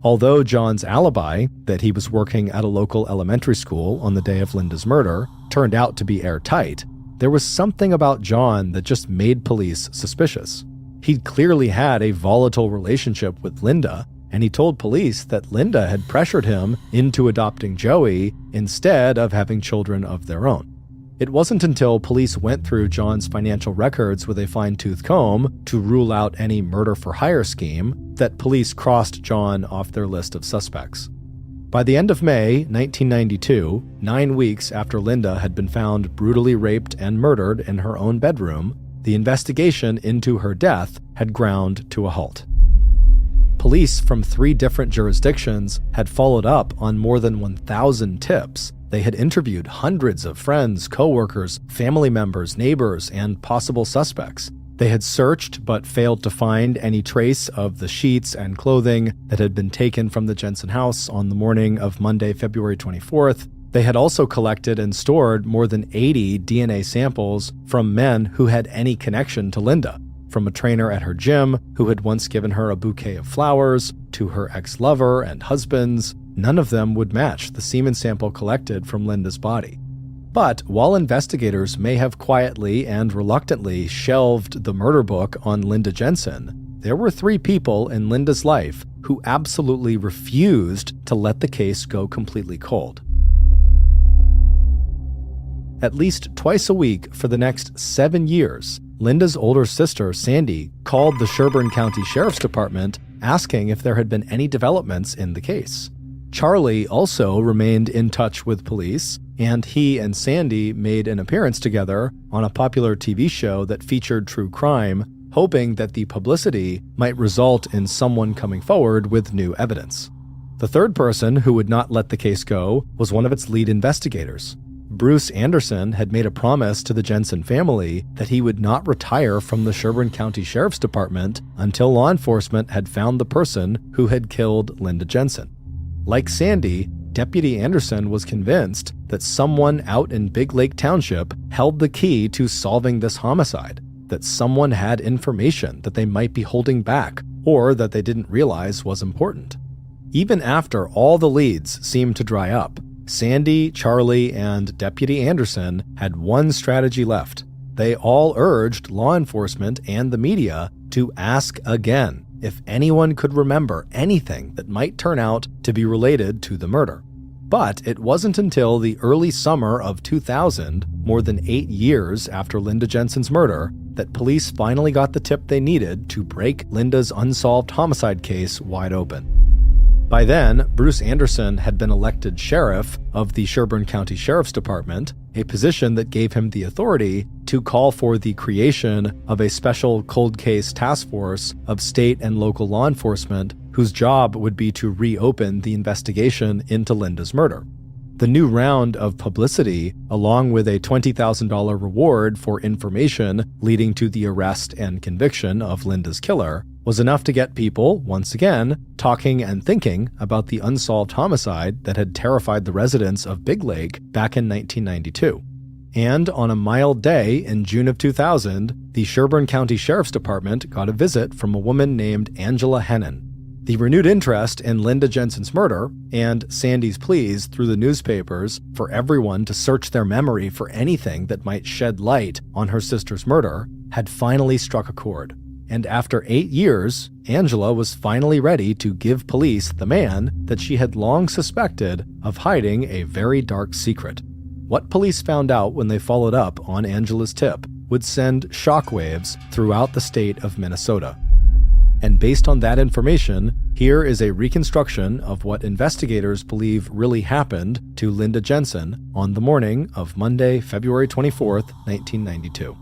Although John's alibi, that he was working at a local elementary school on the day of Linda's murder, turned out to be airtight, there was something about John that just made police suspicious. He'd clearly had a volatile relationship with Linda, and he told police that Linda had pressured him into adopting Joey instead of having children of their own. It wasn't until police went through John's financial records with a fine-tooth comb to rule out any murder-for-hire scheme that police crossed John off their list of suspects. By the end of May 1992, 9 weeks after Linda had been found brutally raped and murdered in her own bedroom, the investigation into her death had ground to a halt. Police from 3 different jurisdictions had followed up on more than 1,000 tips. They had interviewed hundreds of friends, coworkers, family members, neighbors, and possible suspects. They had searched but failed to find any trace of the sheets and clothing that had been taken from the Jensen house on the morning of Monday, February 24th. They had also collected and stored more than 80 DNA samples from men who had any connection to Linda, from a trainer at her gym who had once given her a bouquet of flowers to her ex-lover and husbands. None of them would match the semen sample collected from Linda's body. But while investigators may have quietly and reluctantly shelved the murder book on Linda Jensen, there were 3 people in Linda's life who absolutely refused to let the case go completely cold. At least twice a week for the next 7 years, Linda's older sister, Sandy, called the Sherburne County Sheriff's Department asking if there had been any developments in the case. Charlie also remained in touch with police, and he and Sandy made an appearance together on a popular TV show that featured true crime, hoping that the publicity might result in someone coming forward with new evidence. The third person who would not let the case go was one of its lead investigators. Bruce Anderson had made a promise to the Jensen family that he would not retire from the Sherburne County Sheriff's Department until law enforcement had found the person who had killed Linda Jensen. Like Sandy, Deputy Anderson was convinced that someone out in Big Lake Township held the key to solving this homicide, that someone had information that they might be holding back or that they didn't realize was important. Even after all the leads seemed to dry up, Sandy, Charlie, and Deputy Anderson had one strategy left. They all urged law enforcement and the media to ask again if anyone could remember anything that might turn out to be related to the murder. But it wasn't until the early summer of 2000, more than 8 years after Linda Jensen's murder, that police finally got the tip they needed to break Linda's unsolved homicide case wide open. By then, Bruce Anderson had been elected sheriff of the Sherburne County Sheriff's Department, a position that gave him the authority to call for the creation of a special cold case task force of state and local law enforcement whose job would be to reopen the investigation into Linda's murder. The new round of publicity, along with a $20,000 reward for information leading to the arrest and conviction of Linda's killer, was enough to get people, once again, talking and thinking about the unsolved homicide that had terrified the residents of Big Lake back in 1992. And on a mild day in June of 2000, the Sherburne County Sheriff's Department got a visit from a woman named Angela Hennon. The renewed interest in Linda Jensen's murder and Sandy's pleas through the newspapers for everyone to search their memory for anything that might shed light on her sister's murder had finally struck a chord. And after 8 years, Angela was finally ready to give police the man that she had long suspected of hiding a very dark secret. What police found out when they followed up on Angela's tip would send shockwaves throughout the state of Minnesota. And based on that information, here is a reconstruction of what investigators believe really happened to Linda Jensen on the morning of Monday, February 24th, 1992.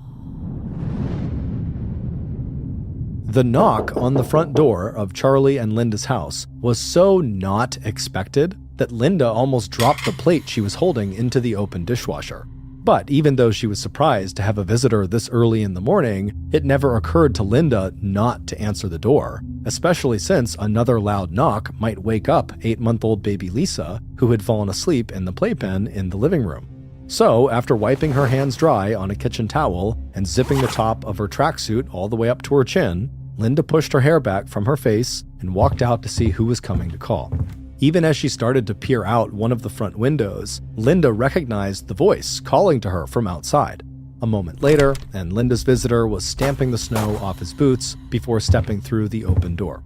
The knock on the front door of Charlie and Linda's house was so not expected that Linda almost dropped the plate she was holding into the open dishwasher. But even though she was surprised to have a visitor this early in the morning, it never occurred to Linda not to answer the door, especially since another loud knock might wake up 8-month-old baby Lisa, who had fallen asleep in the playpen in the living room. So, after wiping her hands dry on a kitchen towel and zipping the top of her tracksuit all the way up to her chin, Linda pushed her hair back from her face and walked out to see who was coming to call. Even as she started to peer out one of the front windows, Linda recognized the voice calling to her from outside. A moment later, and Linda's visitor was stamping the snow off his boots before stepping through the open door.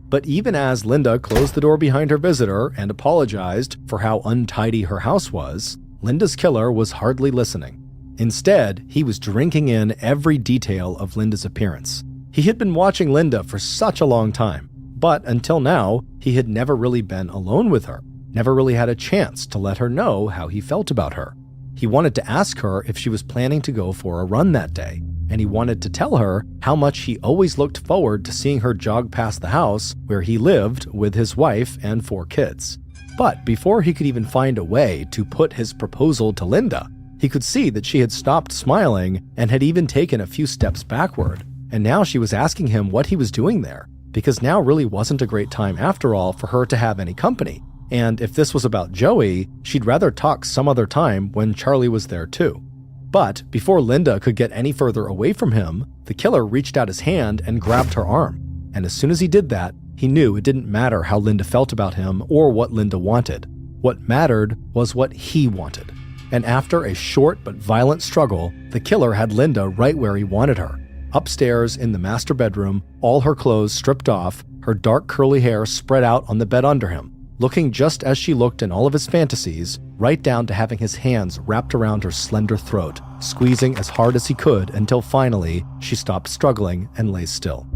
But even as Linda closed the door behind her visitor and apologized for how untidy her house was, Linda's killer was hardly listening. Instead, he was drinking in every detail of Linda's appearance. He had been watching Linda for such a long time, but until now, he had never really been alone with her, never really had a chance to let her know how he felt about her. He wanted to ask her if she was planning to go for a run that day, and he wanted to tell her how much he always looked forward to seeing her jog past the house where he lived with his wife and 4 kids. But before he could even find a way to put his proposal to Linda, he could see that she had stopped smiling and had even taken a few steps backward. And now she was asking him what he was doing there, because now really wasn't a great time after all for her to have any company. And if this was about Joey, she'd rather talk some other time when Charlie was there too. But before Linda could get any further away from him, the killer reached out his hand and grabbed her arm. And as soon as he did that, he knew it didn't matter how Linda felt about him or what Linda wanted. What mattered was what he wanted. And after a short but violent struggle, the killer had Linda right where he wanted her. Upstairs in the master bedroom, all her clothes stripped off, her dark curly hair spread out on the bed under him, looking just as she looked in all of his fantasies, right down to having his hands wrapped around her slender throat, squeezing as hard as he could until finally she stopped struggling and lay still.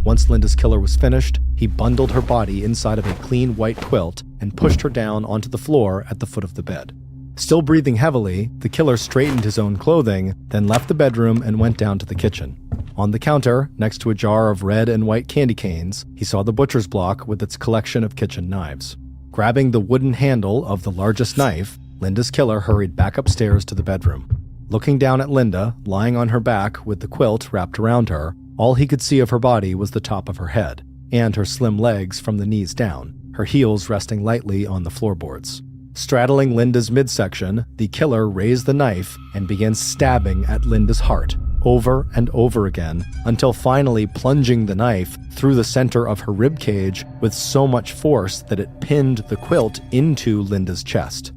Once Linda's killer was finished, he bundled her body inside of a clean white quilt and pushed her down onto the floor at the foot of the bed. Still breathing heavily, the killer straightened his own clothing, then left the bedroom and went down to the kitchen. On the counter, next to a jar of red and white candy canes, he saw the butcher's block with its collection of kitchen knives. Grabbing the wooden handle of the largest knife, Linda's killer hurried back upstairs to the bedroom. Looking down at Linda, lying on her back with the quilt wrapped around her, all he could see of her body was the top of her head, and her slim legs from the knees down, her heels resting lightly on the floorboards. Straddling Linda's midsection, the killer raised the knife and began stabbing at Linda's heart, over and over again, until finally plunging the knife through the center of her ribcage with so much force that it pinned the quilt into Linda's chest.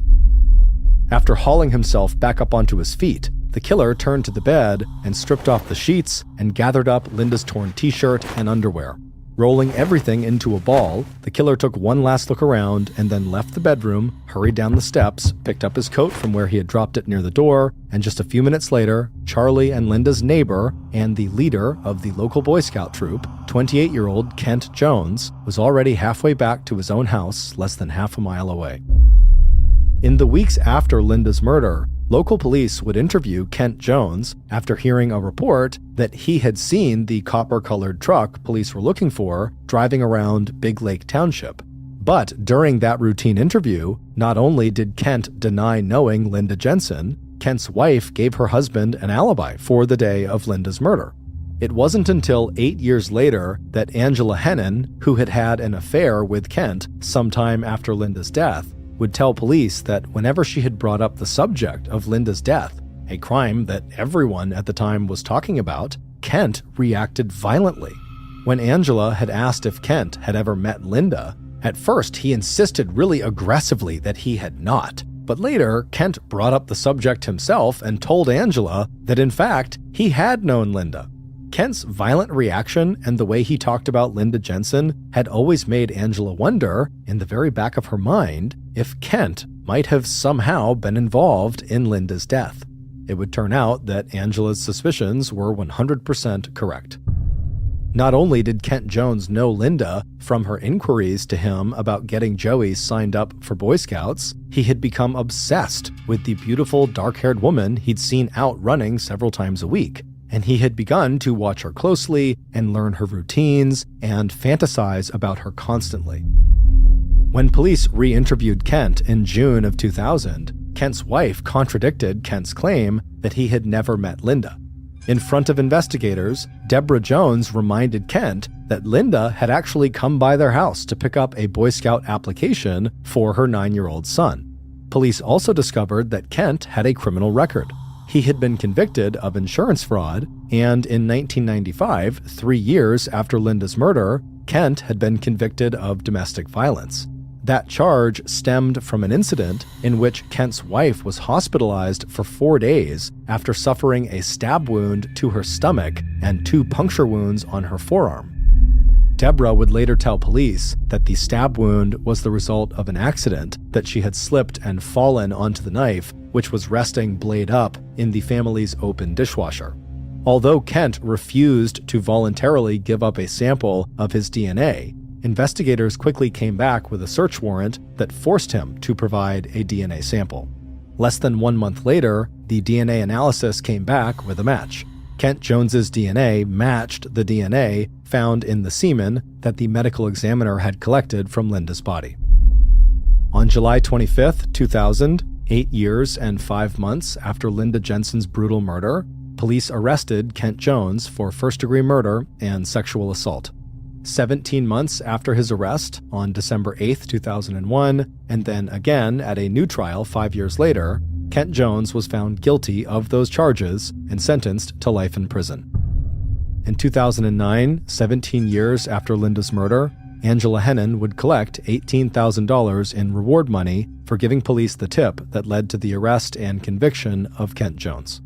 After hauling himself back up onto his feet, the killer turned to the bed and stripped off the sheets and gathered up Linda's torn t-shirt and underwear. Rolling everything into a ball, the killer took one last look around and then left the bedroom, hurried down the steps, picked up his coat from where he had dropped it near the door, and just a few minutes later, Charlie and Linda's neighbor and the leader of the local Boy Scout troop, 28-year-old Kent Jones, was already halfway back to his own house less than half a mile away. In the weeks after Linda's murder, local police would interview Kent Jones after hearing a report that he had seen the copper-colored truck police were looking for driving around Big Lake Township. But during that routine interview, not only did Kent deny knowing Linda Jensen, Kent's wife gave her husband an alibi for the day of Linda's murder. It wasn't until 8 years later that Angela Hennon, who had had an affair with Kent sometime after Linda's death, would tell police that whenever she had brought up the subject of Linda's death, a crime that everyone at the time was talking about, Kent reacted violently. When Angela had asked if Kent had ever met Linda, at first he insisted really aggressively that he had not. But later, Kent brought up the subject himself and told Angela that in fact, he had known Linda. Kent's violent reaction and the way he talked about Linda Jensen had always made Angela wonder, in the very back of her mind, if Kent might have somehow been involved in Linda's death. It would turn out that Angela's suspicions were 100% correct. Not only did Kent Jones know Linda from her inquiries to him about getting Joey signed up for Boy Scouts, he had become obsessed with the beautiful dark-haired woman he'd seen out running several times a week. And he had begun to watch her closely and learn her routines and fantasize about her constantly. When police re-interviewed Kent in June of 2000, Kent's wife contradicted Kent's claim that he had never met Linda. In front of investigators, Deborah Jones reminded Kent that Linda had actually come by their house to pick up a Boy Scout application for her 9-year-old son. Police also discovered that Kent had a criminal record. He had been convicted of insurance fraud, and in 1995, 3 years after Linda's murder, Kent had been convicted of domestic violence. That charge stemmed from an incident in which Kent's wife was hospitalized for 4 days after suffering a stab wound to her stomach and 2 puncture wounds on her forearm. Deborah would later tell police that the stab wound was the result of an accident, that she had slipped and fallen onto the knife, which was resting blade up in the family's open dishwasher. Although Kent refused to voluntarily give up a sample of his DNA, investigators quickly came back with a search warrant that forced him to provide a DNA sample. Less than 1 month later, the DNA analysis came back with a match. Kent Jones's DNA matched the DNA found in the semen that the medical examiner had collected from Linda's body. On July 25, 2000, 8 years and 5 months after Linda Jensen's brutal murder, police arrested Kent Jones for first-degree murder and sexual assault. 17 months after his arrest, on December 8, 2001, and then again at a new trial 5 years later, Kent Jones was found guilty of those charges and sentenced to life in prison. In 2009, 17 years after Linda's murder, Angela Hennon would collect $18,000 in reward money for giving police the tip that led to the arrest and conviction of Kent Jones.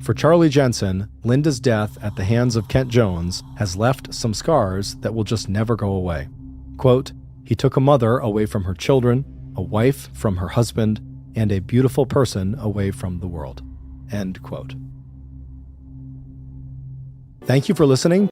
For Charlie Jensen, Linda's death at the hands of Kent Jones has left some scars that will just never go away. Quote, "He took a mother away from her children, a wife from her husband, and a beautiful person away from the world." End quote. Thank you for listening